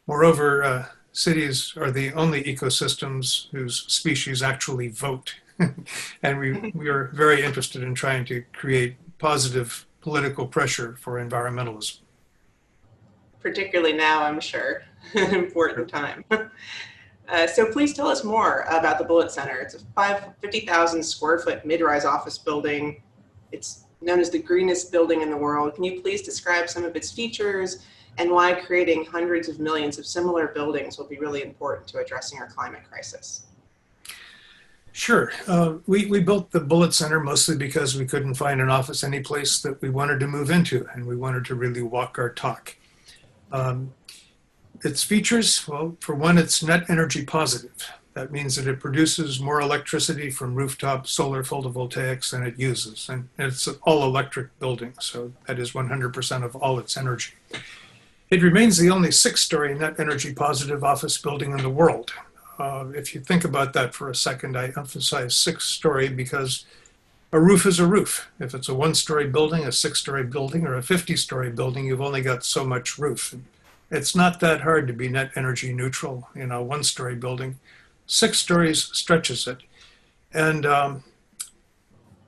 Moreover, cities are the only ecosystems whose species actually vote. And we are very interested in trying to create positive political pressure for environmentalism. Particularly now, I'm sure, an important time. So please tell us more about the Bullitt Center. It's a 50,000 square foot mid-rise office building. It's known as the greenest building in the world. Can you please describe some of its features and why creating hundreds of millions of similar buildings will be really important to addressing our climate crisis? Sure. We built the Bullitt Center mostly because we couldn't find an office any place that we wanted to move into, and we wanted to really walk our talk. Its features, well, for one, it's net energy positive. That means that it produces more electricity from rooftop solar photovoltaics than it uses. And it's an all-electric building, so that is 100% of all its energy. It remains the only 6-story net energy positive office building in the world. If you think about that for a second, I emphasize 6-story because a roof is a roof. If it's a 1-story building, a 6-story building, or a 50-story building, you've only got so much roof. It's not that hard to be net energy neutral in a 1-story building. 6 stories stretches it. And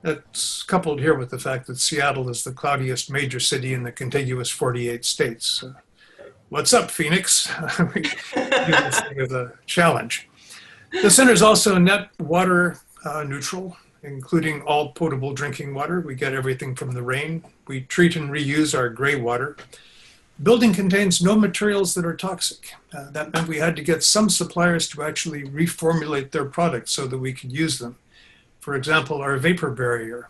that's coupled here with the fact that Seattle is the cloudiest major city in the contiguous 48 states. What's up, Phoenix? We do this thing as a challenge. The center is also net water neutral, including all potable drinking water. We get everything from the rain. We treat and reuse our gray water. The building contains no materials that are toxic. That meant we had to get some suppliers to actually reformulate their products so that we could use them. For example, our vapor barrier,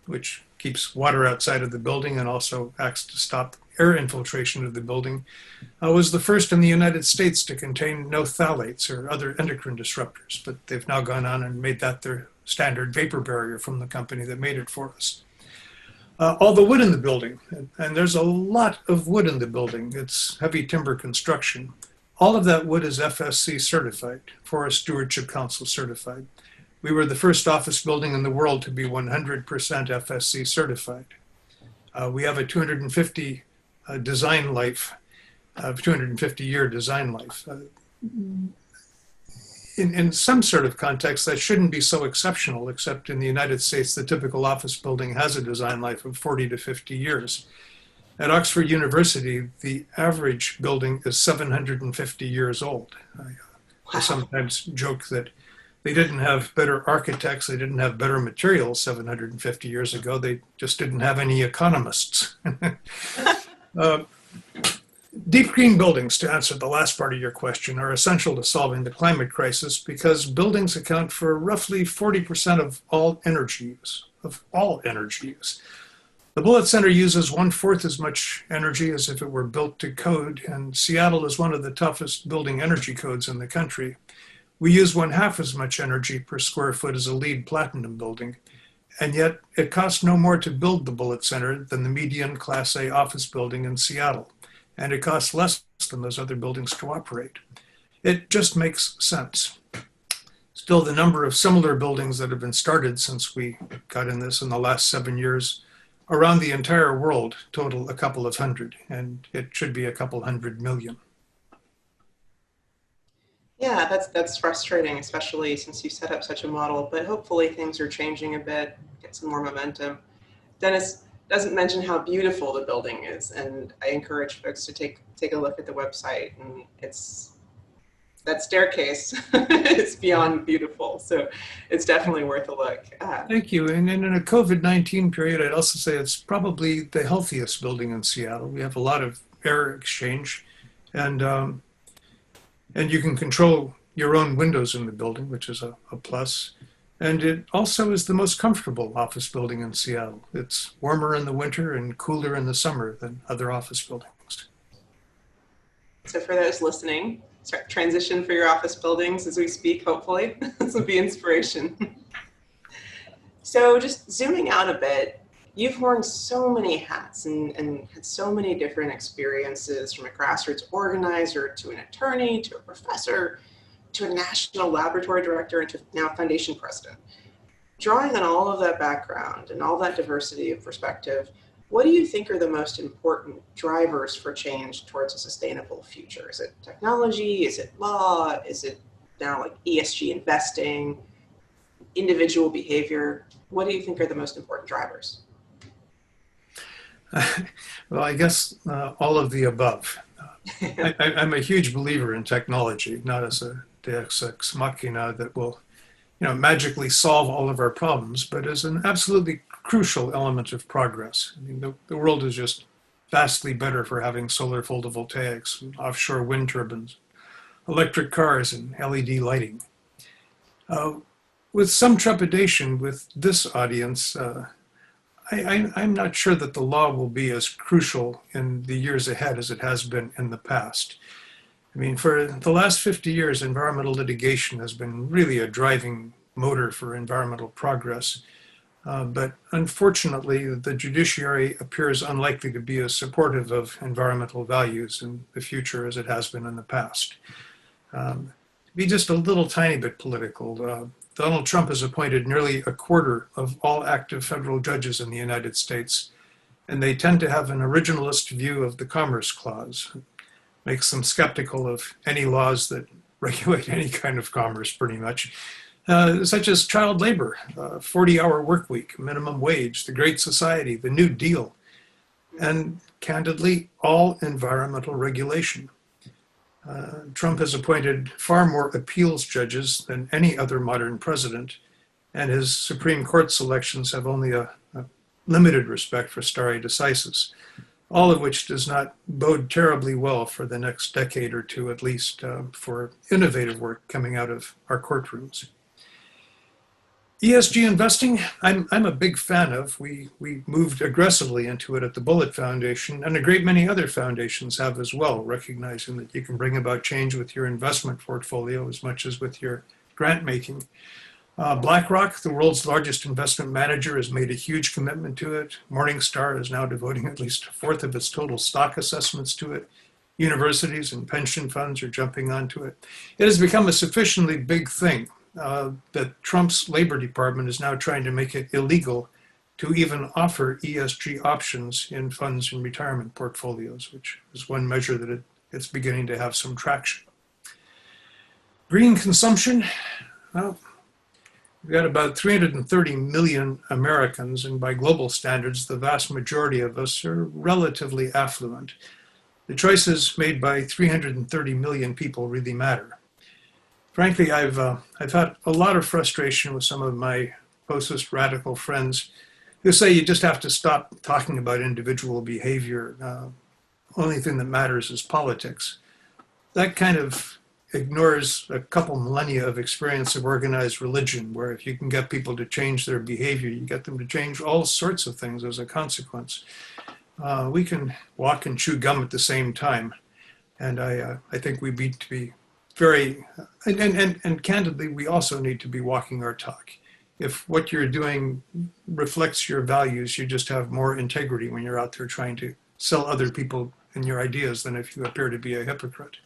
which keeps water outside of the building and also acts to stop air infiltration of the building, was the first in the United States to contain no phthalates or other endocrine disruptors, but they've now gone on and made that their standard vapor barrier from the company that made it for us. All the wood in the building, and there's a lot of wood in the building. It's heavy timber construction. All of that wood is FSC certified, Forest Stewardship Council certified. We were the first office building in the world to be 100% FSC certified. We have a 250 design life, 250-year design life. In some sort of context, that shouldn't be so exceptional, except in the United States, the typical office building has a design life of 40 to 50 years. At Oxford University, the average building is 750 years old. I sometimes joke that they didn't have better architects, they didn't have better materials 750 years ago, they just didn't have any economists. Deep green buildings, to answer the last part of your question, are essential to solving the climate crisis because buildings account for roughly 40% of all energy use. The Bullitt Center uses 1/4 as much energy as if it were built to code, and Seattle is one of the toughest building energy codes in the country. We use 1/2 as much energy per square foot as a LEED Platinum building, and yet it costs no more to build the Bullitt Center than the median Class A office building in Seattle, and it costs less than those other buildings to operate. It just makes sense. Still, the number of similar buildings that have been started since we got in this in the last 7 years around the entire world total a couple of hundred, and it should be a couple 100 million. Yeah, that's frustrating, especially since you set up such a model, but hopefully things are changing a bit, get some more momentum. Dennis doesn't mention how beautiful the building is, and I encourage folks to take a look at the website, and that staircase is beyond beautiful, so it's definitely worth a look. Thank you. And in a COVID-19 period, I'd also say it's probably the healthiest building in Seattle. We have a lot of air exchange, and you can control your own windows in the building, which is a plus. And it also is the most comfortable office building in Seattle. It's warmer in the winter and cooler in the summer than other office buildings. So for those listening, transition for your office buildings as we speak, hopefully. This will be inspiration. So just zooming out a bit, you've worn so many hats and had so many different experiences, from a grassroots organizer to an attorney to a professor to a national laboratory director and to now foundation president. Drawing on all of that background and all that diversity of perspective, what do you think are the most important drivers for change towards a sustainable future? Is it technology? Is it law? Is it now like ESG investing, individual behavior? What do you think are the most important drivers? Well, I guess all of the above. I'm a huge believer in technology, not as a deus ex machina that will, magically solve all of our problems, but as an absolutely crucial element of progress. I mean, the world is just vastly better for having solar photovoltaics, and offshore wind turbines, electric cars, and LED lighting. With some trepidation with this audience, I'm not sure that the law will be as crucial in the years ahead as it has been in the past. I mean, for the last 50 years, environmental litigation has been really a driving motor for environmental progress. But unfortunately, the judiciary appears unlikely to be as supportive of environmental values in the future as it has been in the past. To be just a little tiny bit political, Donald Trump has appointed nearly a quarter of all active federal judges in the United States, and they tend to have an originalist view of the Commerce Clause. It makes them skeptical of any laws that regulate any kind of commerce, pretty much. Such as child labor, 40-hour work week, minimum wage, the Great Society, the New Deal, and candidly, all environmental regulation. Trump has appointed far more appeals judges than any other modern president, and his Supreme Court selections have only a limited respect for stare decisis, all of which does not bode terribly well for the next decade or two, at least for innovative work coming out of our courtrooms. ESG investing, I'm a big fan of. We moved aggressively into it at the Bullitt Foundation, and a great many other foundations have as well, recognizing that you can bring about change with your investment portfolio as much as with your grant making. BlackRock, the world's largest investment manager, has made a huge commitment to it. Morningstar is now devoting at least a fourth of its total stock assessments to it. Universities and pension funds are jumping onto it. It has become a sufficiently big thing that Trump's Labor Department is now trying to make it illegal to even offer ESG options in funds and retirement portfolios, which is one measure that it's beginning to have some traction. Green consumption, well, we've got about 330 million Americans, and by global standards, the vast majority of us are relatively affluent. The choices made by 330 million people really matter. Frankly, I've had a lot of frustration with some of my closest radical friends who say you just have to stop talking about individual behavior. Only thing that matters is politics. That kind of ignores a couple millennia of experience of organized religion, where if you can get people to change their behavior, you get them to change all sorts of things as a consequence. We can walk and chew gum at the same time. And I think we need to be very, and candidly, we also need to be walking our talk. If what you're doing reflects your values, you just have more integrity when you're out there trying to sell other people and your ideas than if you appear to be a hypocrite.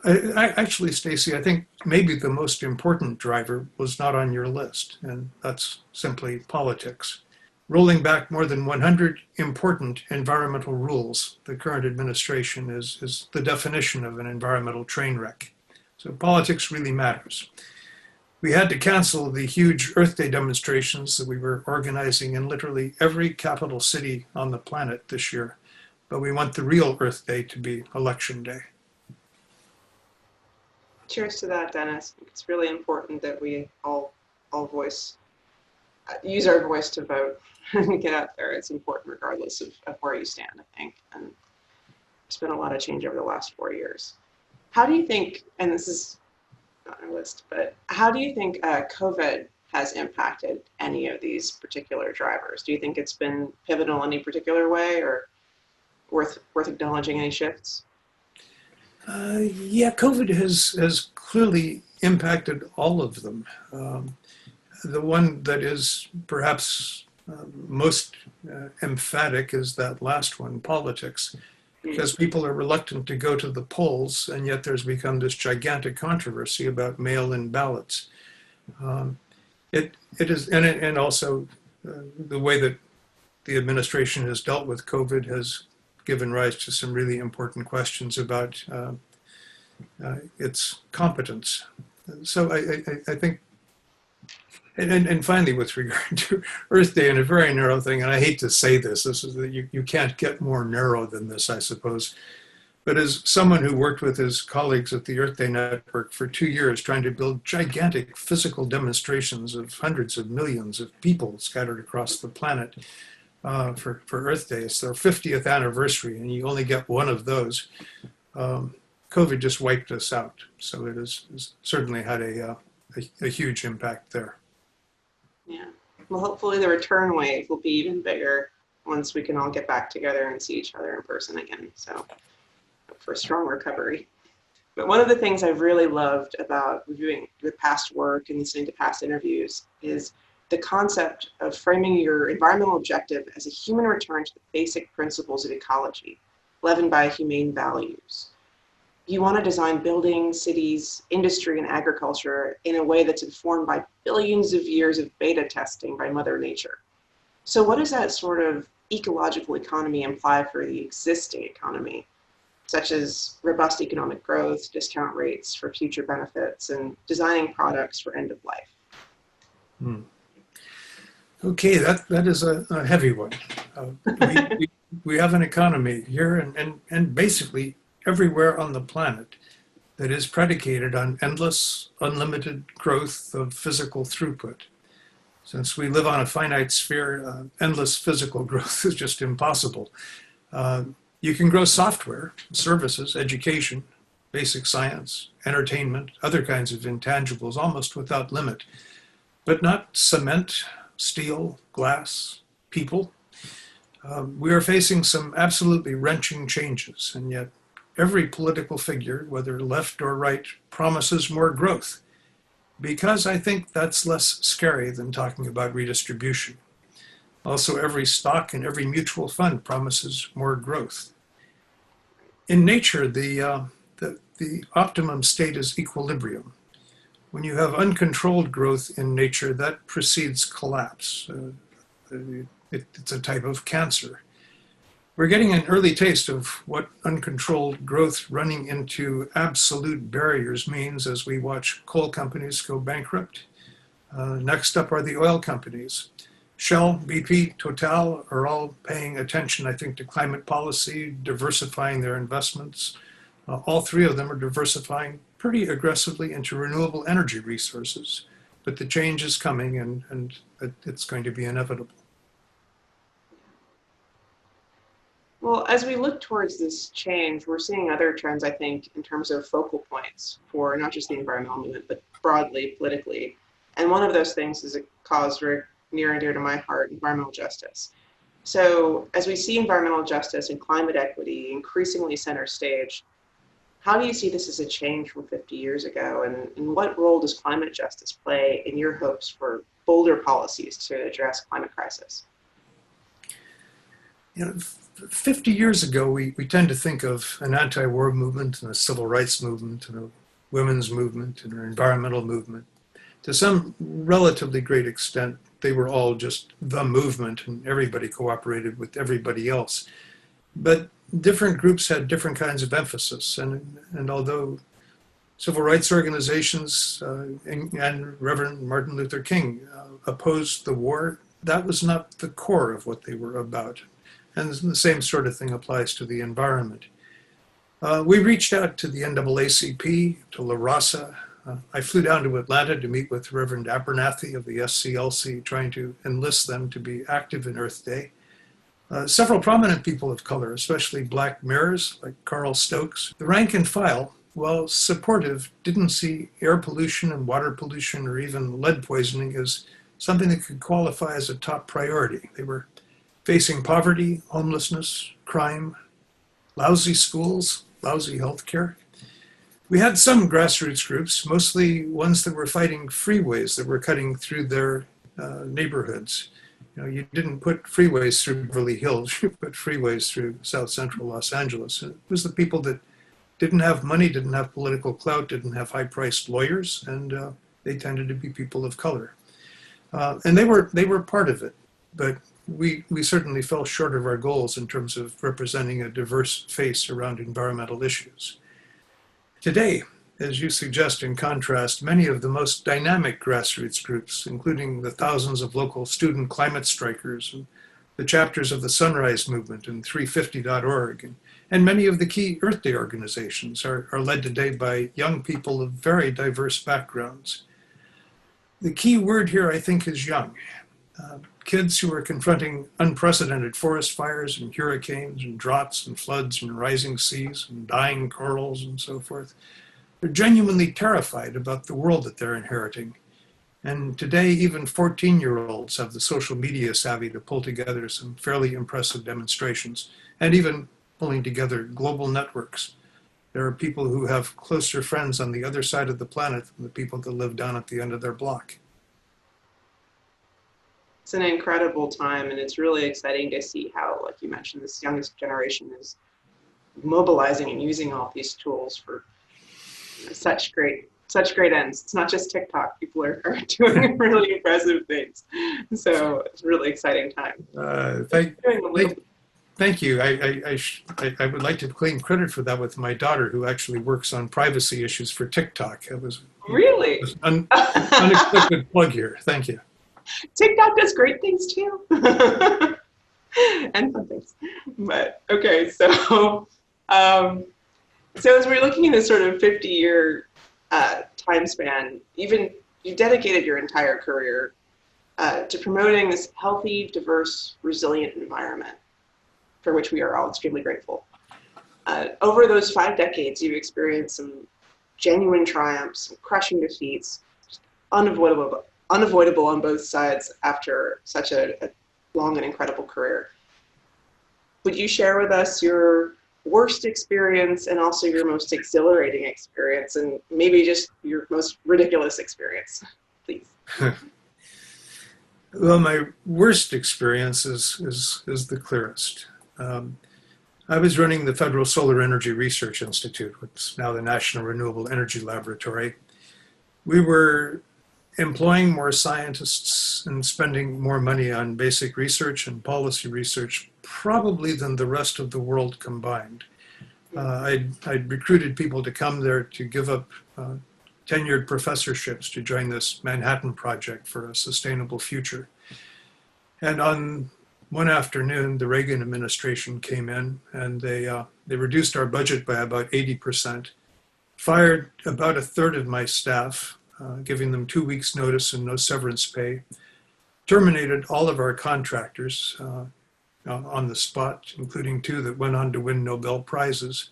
Actually, Stacy, I think maybe the most important driver was not on your list, and that's simply politics. Rolling back more than 100 important environmental rules, the current administration is the definition of an environmental train wreck. So politics really matters. We had to cancel the huge Earth Day demonstrations that we were organizing in literally every capital city on the planet this year, but we want the real Earth Day to be Election Day. Cheers to that, Dennis. It's really important that we all use our voice to vote and get out there. It's important regardless of where you stand, I think. And there's been a lot of change over the last 4 years. How do you think, and this is not on our list, but how do you think COVID has impacted any of these particular drivers? Do you think it's been pivotal in any particular way, or worth acknowledging any shifts? Yeah, COVID has clearly impacted all of them. The one that is perhaps most emphatic is that last one, politics, because people are reluctant to go to the polls, and yet there's become this gigantic controversy about mail-in ballots. It is, and also the way that the administration has dealt with COVID has given rise to some really important questions about its competence. So I think, and finally, with regard to Earth Day, and a very narrow thing, and I hate to say this, this is that you can't get more narrow than this, I suppose. But as someone who worked with his colleagues at the Earth Day Network for 2 years, trying to build gigantic physical demonstrations of hundreds of millions of people scattered across the planet for Earth Day, it's their 50th anniversary, and you only get one of those. COVID just wiped us out. So it has certainly had a huge impact there. Yeah. Well, hopefully the return wave will be even bigger once we can all get back together and see each other in person again. So for a strong recovery. But one of the things I've really loved about reviewing the past work and listening to past interviews is the concept of framing your environmental objective as a human return to the basic principles of ecology, leavened by humane values. You want to design buildings, cities, industry, and agriculture in a way that's informed by billions of years of beta testing by Mother Nature. So what does that sort of ecological economy imply for the existing economy, such as robust economic growth, discount rates for future benefits, and designing products for end of life? Okay, that is a heavy one. We have an economy here and basically everywhere on the planet that is predicated on endless, unlimited growth of physical throughput. Since we live on a finite sphere, endless physical growth is just impossible. You can grow software, services, education, basic science, entertainment, other kinds of intangibles almost without limit, but not cement, steel, glass, people. We are facing some absolutely wrenching changes, and yet every political figure, whether left or right, promises more growth, because I think that's less scary than talking about redistribution. Also, every stock and every mutual fund promises more growth. In nature, the optimum state is equilibrium. When you have uncontrolled growth in nature, that precedes collapse. It's a type of cancer. We're getting an early taste of what uncontrolled growth running into absolute barriers means as we watch coal companies go bankrupt. Next up are the oil companies. Shell, BP, Total are all paying attention, I think, to climate policy, diversifying their investments. All three of them are diversifying pretty aggressively into renewable energy resources. But the change is coming, and it's going to be inevitable. Well, as we look towards this change, we're seeing other trends, I think, in terms of focal points for not just the environmental movement, but broadly, politically. And one of those things is a cause very near and dear to my heart, environmental justice. So as we see environmental justice and climate equity increasingly center stage, how do you see this as a change from 50 years ago? And what role does climate justice play in your hopes for bolder policies to address climate crisis? 50 years ago, we tend to think of an anti-war movement and a civil rights movement and a women's movement and an environmental movement. To some relatively great extent, they were all just the movement and everybody cooperated with everybody else. But different groups had different kinds of emphasis. And although civil rights organizations and Reverend Martin Luther King opposed the war, that was not the core of what they were about. And the same sort of thing applies to the environment. We reached out to the NAACP, to La Raza. I flew down to Atlanta to meet with Reverend Abernathy of the SCLC, trying to enlist them to be active in Earth Day. Several prominent people of color, especially black mayors like Carl Stokes. The rank and file, while supportive, didn't see air pollution and water pollution or even lead poisoning as something that could qualify as a top priority. They were facing poverty, homelessness, crime, lousy schools, lousy healthcare. We had some grassroots groups, mostly ones that were fighting freeways that were cutting through their neighborhoods. You didn't put freeways through Beverly Hills, you put freeways through South Central Los Angeles. And it was the people that didn't have money, didn't have political clout, didn't have high-priced lawyers, and they tended to be people of color. And they were part of it, but we certainly fell short of our goals in terms of representing a diverse face around environmental issues. Today, as you suggest in contrast, many of the most dynamic grassroots groups, including the thousands of local student climate strikers, and the chapters of the Sunrise Movement and 350.org, and many of the key Earth Day organizations are led today by young people of very diverse backgrounds. The key word here, I think, is young. Kids who are confronting unprecedented forest fires and hurricanes and droughts and floods and rising seas and dying corals and so forth. They're genuinely terrified about the world that they're inheriting. And today, even 14-year-olds have the social media savvy to pull together some fairly impressive demonstrations and even pulling together global networks. There are people who have closer friends on the other side of the planet than the people that live down at the end of their block. It's an incredible time, and it's really exciting to see how, like you mentioned, this youngest generation is mobilizing and using all these tools for such great ends. It's not just TikTok. People are doing really impressive things. So it's a really exciting time. Thank you. I would like to claim credit for that with my daughter, who actually works on privacy issues for TikTok. It was really an unexpected plug here. Thank you. TikTok does great things too. And fun things. But okay, so as we're looking at this sort of 50-year time span, even you dedicated your entire career to promoting this healthy, diverse, resilient environment for which we are all extremely grateful. Over those 5 decades, you've experienced some genuine triumphs, some crushing defeats, unavoidable on both sides after such a long and incredible career. Would you share with us your worst experience and also your most exhilarating experience, and maybe just your most ridiculous experience, please? Well, my worst experience is the clearest. I was running the Federal Solar Energy Research Institute, which is now the National Renewable Energy Laboratory. We were employing more scientists and spending more money on basic research and policy research, probably than the rest of the world combined. I'd recruited people to come there to give up tenured professorships to join this Manhattan Project for a sustainable future. And on one afternoon, the Reagan administration came in and they reduced our budget by about 80%, fired about a third of my staff, giving them 2 weeks notice and no severance pay, terminated all of our contractors on the spot, including 2 that went on to win Nobel Prizes.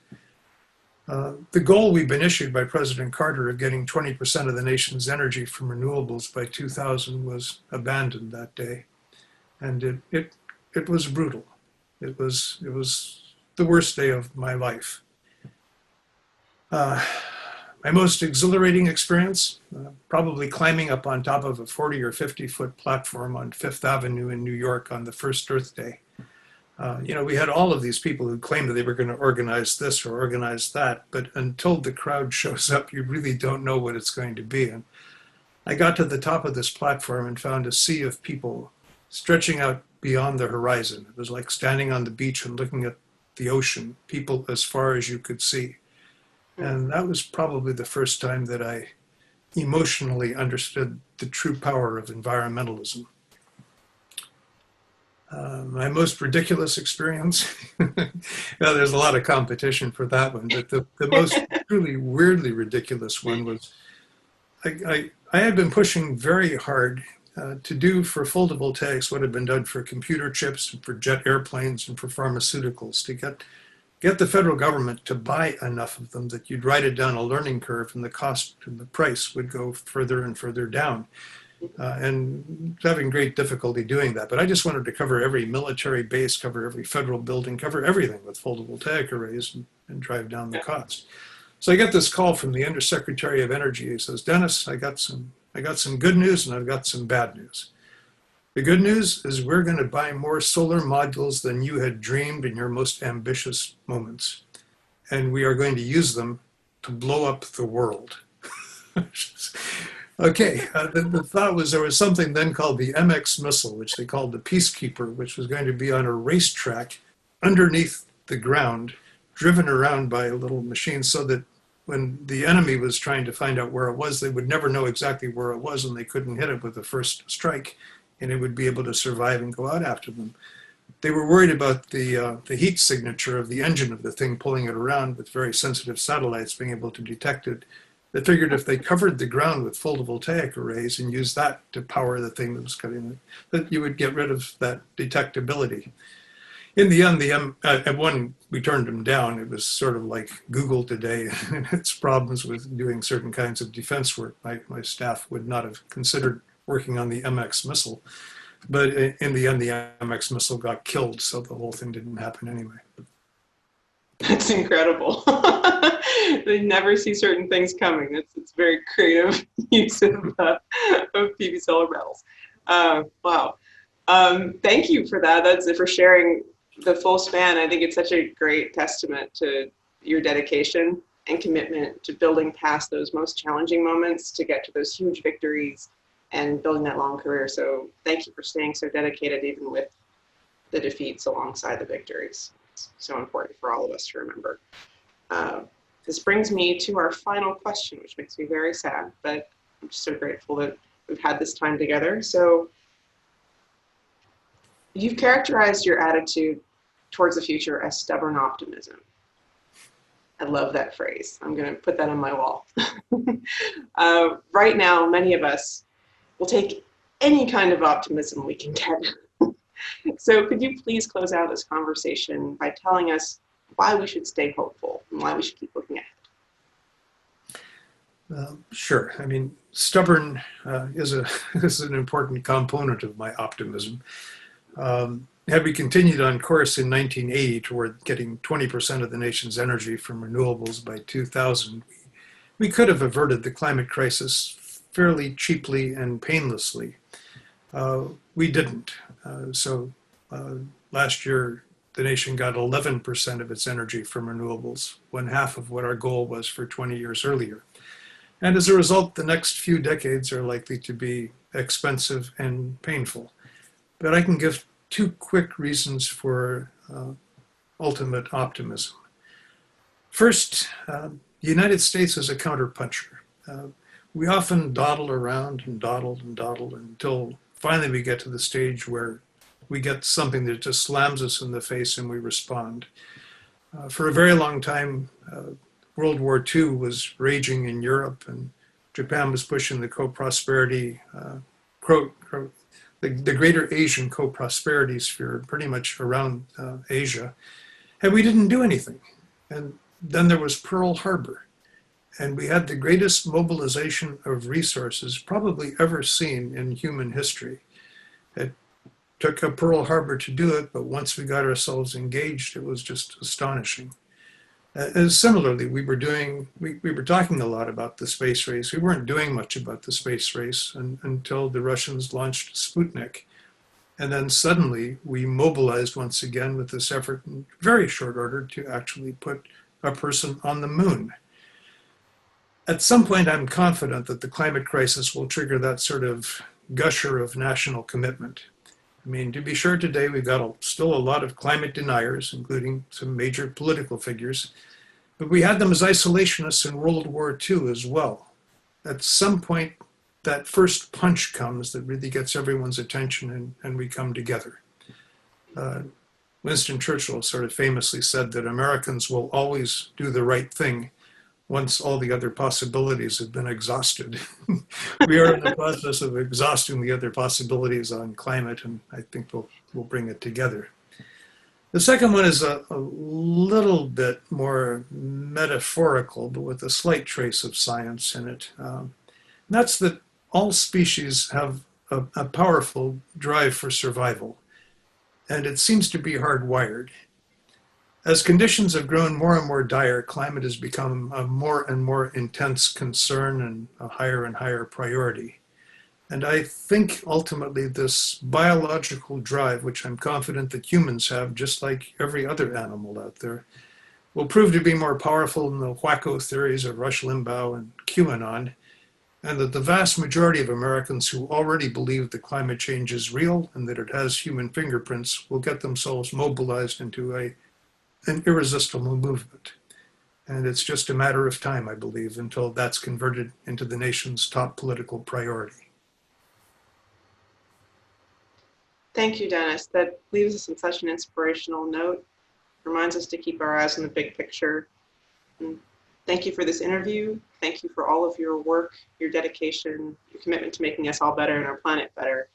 The goal we've been issued by President Carter of getting 20% of the nation's energy from renewables by 2000 was abandoned that day. And it was brutal. It was the worst day of my life. My most exhilarating experience, probably climbing up on top of a 40 or 50 foot platform on Fifth Avenue in New York on the first Earth Day. We had all of these people who claimed that they were going to organize this or organize that, but until the crowd shows up, you really don't know what it's going to be. And I got to the top of this platform and found a sea of people stretching out beyond the horizon. It was like standing on the beach and looking at the ocean, people as far as you could see. And that was probably the first time that I emotionally understood the true power of environmentalism. My most ridiculous experience, well, there's a lot of competition for that one, but the most truly weirdly ridiculous one was I had been pushing very hard to do for photovoltaics what had been done for computer chips and for jet airplanes and for pharmaceuticals, to get the federal government to buy enough of them that you'd ride it down a learning curve and the cost and the price would go further and further down. And having great difficulty doing that. But I just wanted to cover every military base, cover every federal building, cover everything with photovoltaic arrays and drive down the cost. So I get this call from the Undersecretary of Energy. He says, "Dennis, I got some good news and I've got some bad news. The good news is we're going to buy more solar modules than you had dreamed in your most ambitious moments. And we are going to use them to blow up the world." Okay, the thought was there was something then called the MX missile, which they called the Peacekeeper, which was going to be on a racetrack underneath the ground, driven around by a little machine so that when the enemy was trying to find out where it was, they would never know exactly where it was and they couldn't hit it with the first strike and it would be able to survive and go out after them. They were worried about the heat signature of the engine of the thing pulling it around with very sensitive satellites being able to detect it. They figured if they covered the ground with photovoltaic arrays and used that to power the thing that was cutting it, that you would get rid of that detectability. In the end, at one, we turned them down. It was sort of like Google today and its problems with doing certain kinds of defense work. My staff would not have considered working on the MX missile. But in the end, the MX missile got killed, so the whole thing didn't happen anyway. That's incredible. They never see certain things coming. It's very creative use of PV solar panels. Wow. Thank you for that. That's for sharing the full span. I think it's such a great testament to your dedication and commitment to building past those most challenging moments to get to those huge victories and building that long career. So thank you for staying so dedicated even with the defeats alongside the victories. It's so important for all of us to remember. This brings me to our final question, which makes me very sad, but I'm just so grateful that we've had this time together. So you've characterized your attitude towards the future as stubborn optimism. I love that phrase. I'm going to put that on my wall. Right now, many of us will take any kind of optimism we can get. So could you please close out this conversation by telling us why we should stay hopeful and why we should keep looking ahead? Sure. I mean, stubborn is an important component of my optimism. Had we continued on course in 1980 toward getting 20% of the nation's energy from renewables by 2000, we could have averted the climate crisis fairly cheaply and painlessly. We didn't. So last year, the nation got 11% of its energy from renewables, one half of what our goal was for 20 years earlier. And as a result, the next few decades are likely to be expensive and painful. But I can give two quick reasons for ultimate optimism. First, the United States is a counterpuncher. We often dawdle around and dawdle until finally we get to the stage where we get something that just slams us in the face and we respond. For a very long time, World War II was raging in Europe, and Japan was pushing the co-prosperity, the greater Asian co-prosperity sphere pretty much around Asia, and we didn't do anything. And then there was Pearl Harbor, and we had the greatest mobilization of resources probably ever seen in human history. It took a Pearl Harbor to do it, but once we got ourselves engaged, it was just astonishing. And similarly, we were talking a lot about the space race. We weren't doing much about the space race until the Russians launched Sputnik. And then suddenly we mobilized once again with this effort in very short order to actually put a person on the moon. At some point, I'm confident that the climate crisis will trigger that sort of gusher of national commitment. I mean, to be sure, today we've got still a lot of climate deniers, including some major political figures, but we had them as isolationists in World War II as well. At some point, that first punch comes that really gets everyone's attention and we come together. Winston Churchill sort of famously said that Americans will always do the right thing once all the other possibilities have been exhausted. We are in the process of exhausting the other possibilities on climate, and I think we'll bring it together. The second one is a little bit more metaphorical, but with a slight trace of science in it. That's that all species have a powerful drive for survival, and it seems to be hardwired. As conditions have grown more and more dire, climate has become a more and more intense concern and a higher priority. And I think ultimately this biological drive, which I'm confident that humans have, just like every other animal out there, will prove to be more powerful than the wacko theories of Rush Limbaugh and QAnon, and that the vast majority of Americans who already believe that climate change is real and that it has human fingerprints will get themselves mobilized into an irresistible movement. And it's just a matter of time, I believe, until that's converted into the nation's top political priority. Thank you, Dennis. That leaves us on such an inspirational note. Reminds us to keep our eyes on the big picture. And thank you for this interview. Thank you for all of your work, your dedication, your commitment to making us all better and our planet better.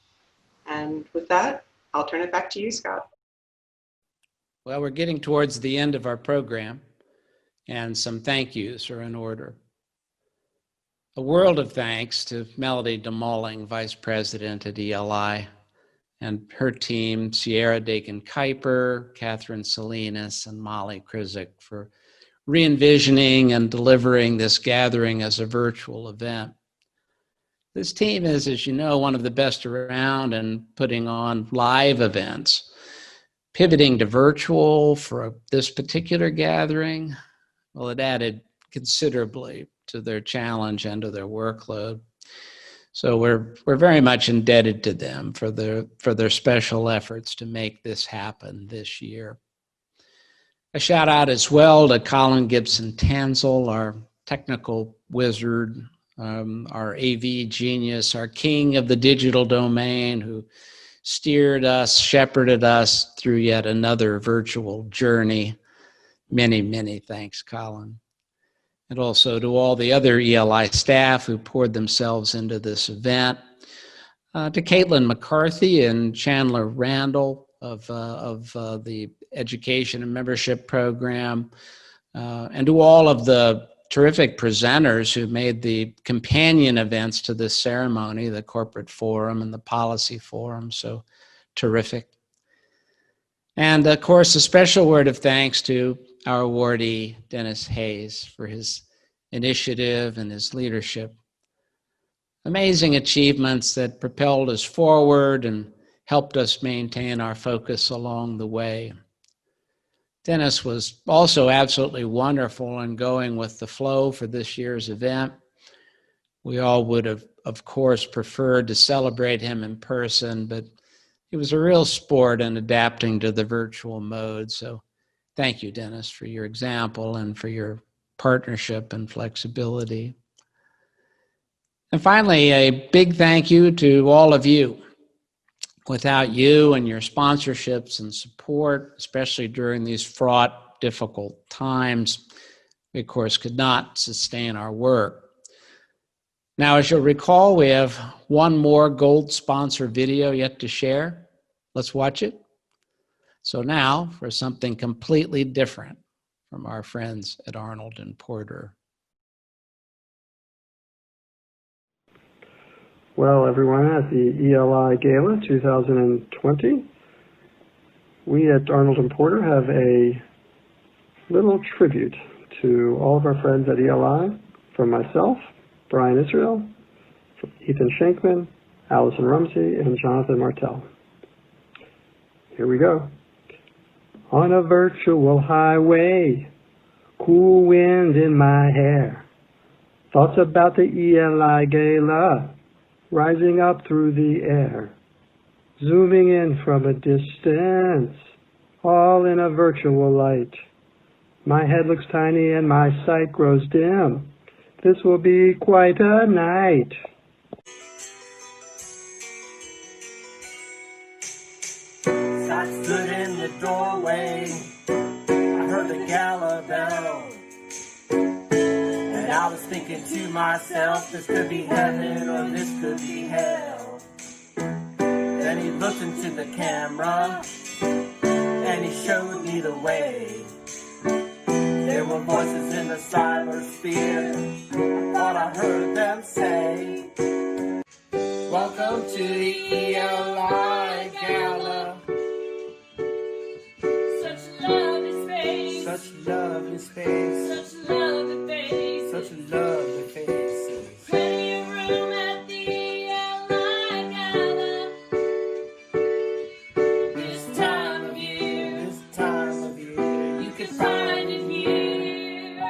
And with that, I'll turn it back to you, Scott. Well, we're getting towards the end of our program, and some thank yous are in order. A world of thanks to Melody DeMolling, Vice President at ELI, and her team, Sierra Dakin-Kuiper, Catherine Salinas, and Molly Krizik, for re-envisioning and delivering this gathering as a virtual event. This team is, as you know, one of the best around in putting on live events. Pivoting to virtual for this particular gathering, well, it added considerably to their challenge and to their workload. So we're very much indebted to them for their special efforts to make this happen this year. A shout out as well to Colin Gibson Tanzel, our technical wizard, our AV genius, our king of the digital domain, who steered us, shepherded us through yet another virtual journey. Many, many thanks, Colin. And also to all the other ELI staff who poured themselves into this event. To Caitlin McCarthy and Chandler Randall of the Education and Membership Program, and to all of the terrific presenters who made the companion events to this ceremony, the Corporate Forum and the Policy Forum, so terrific. And of course, a special word of thanks to our awardee, Denis Hayes, for his initiative and his leadership. Amazing achievements that propelled us forward and helped us maintain our focus along the way. Denis was also absolutely wonderful in going with the flow for this year's event. We all would have, of course, preferred to celebrate him in person, but he was a real sport in adapting to the virtual mode. So thank you, Denis, for your example and for your partnership and flexibility. And finally, a big thank you to all of you. Without you and your sponsorships and support, especially during these fraught, difficult times, we, of course, could not sustain our work. Now, as you'll recall, we have one more gold sponsor video yet to share. Let's watch it. So now for something completely different from our friends at Arnold & Porter. Well, everyone, at the ELI Gala 2020, we at Arnold & Porter have a little tribute to all of our friends at ELI, from myself, Brian Israel, Ethan Shankman, Allison Rumsey, and Jonathan Martell. Here we go. On a virtual highway, cool wind in my hair, thoughts about the ELI Gala rising up through the air, zooming in from a distance, all in a virtual light. My head looks tiny and my sight grows dim. This will be quite a night. I stood in the doorway, I heard the gala bell, and I was thinking to myself, this could be heaven or this could be hell. Then he looked into the camera, and he showed me the way. There were voices in the cybersphere, I thought I heard them say, welcome to the ELI Gala. Such love in space, such love in space, such love in faces, such love in faces. Plenty of room at the ELI Gala. This time of year, you can find it here.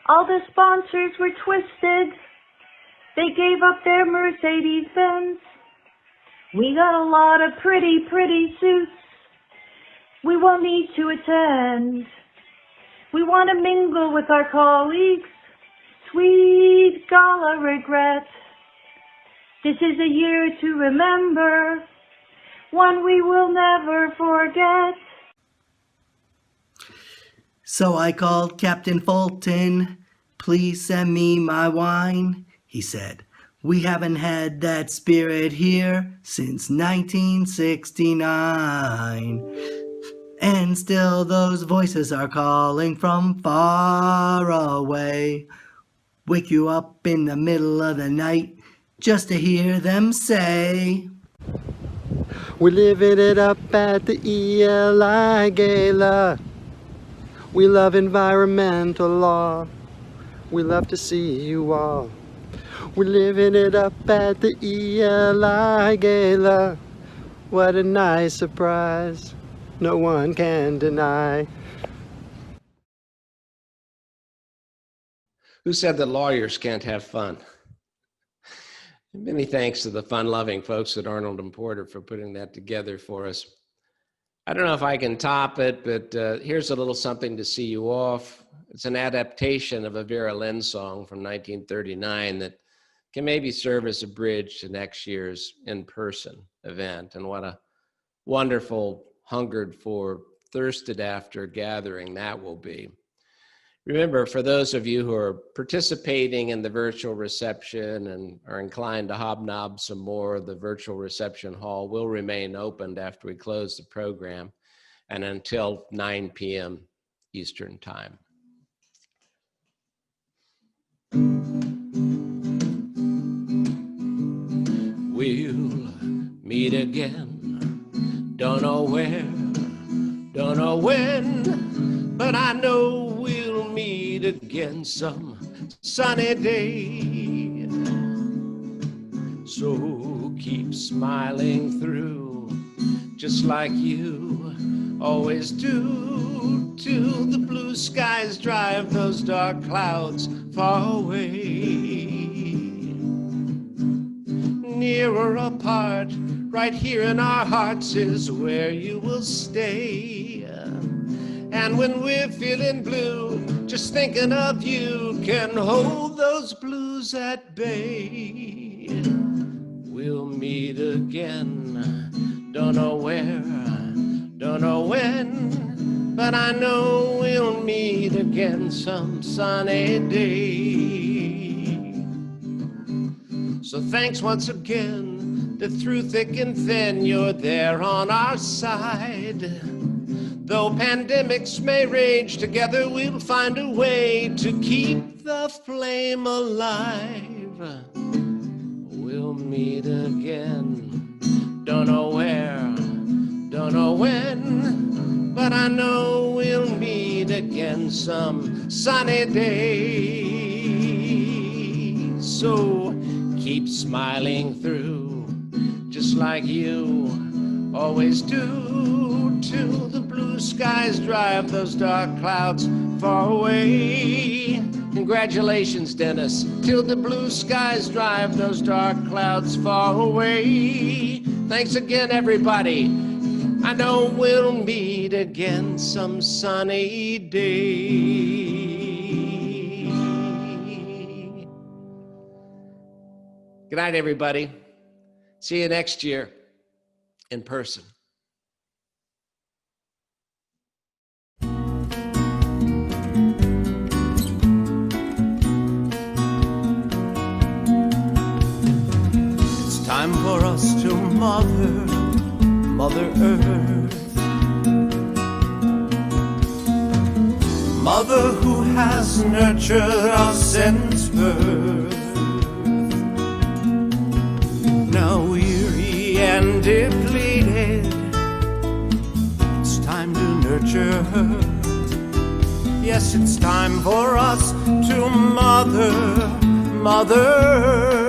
All the sponsors were twisted. They gave up their Mercedes-Benz. We got a lot of pretty suits. We won't need to attend. We want to mingle with our colleagues. Sweet gala regret. This is a year to remember, one we will never forget. So I called Captain Fulton. Please send me my wine. He said, we haven't had that spirit here since 1969. And still those voices are calling from far away. Wake you up in the middle of the night just to hear them say, We're living it up at the ELI Gala. We love environmental law. We love to see you all. We're living it up at the ELI Gala. What a nice surprise. No one can deny. Who said that lawyers can't have fun? Many thanks to the fun-loving folks at Arnold & Porter for putting that together for us. I don't know if I can top it, but here's a little something to see you off. It's an adaptation of a Vera Lynn song from 1939 that can maybe serve as a bridge to next year's in-person event. And what a wonderful, hungered for, thirsted after gathering that will be. Remember, for those of you who are participating in the virtual reception and are inclined to hobnob some more, the virtual reception hall will remain opened after we close the program and until 9 p.m. Eastern Time. We'll meet again. Don't know where, don't know when, but I know we'll meet again some sunny day. So keep smiling through, just like you always do, till the blue skies drive those dark clouds far away. Nearer apart, right here in our hearts is where you will stay. And when we're feeling blue, just thinking of you can hold those blues at bay. We'll meet again, don't know where, don't know when, but I know we'll meet again some sunny day. So thanks once again, that through thick and thin you're there on our side. Though pandemics may rage, together we'll find a way to keep the flame alive. We'll meet again, don't know where, don't know when, but I know we'll meet again some sunny day. So keep smiling through, just like you always do, till the blue skies drive those dark clouds far away. Congratulations, Dennis, till the blue skies drive those dark clouds far away. Thanks again, everybody. I know we'll meet again some sunny day. Good night, everybody. See you next year in person. It's time for us to Mother Earth. Mother who has nurtured us since birth. Now weary and depleted, it's time to nurture her. Yes, it's time for us to Mother Earth.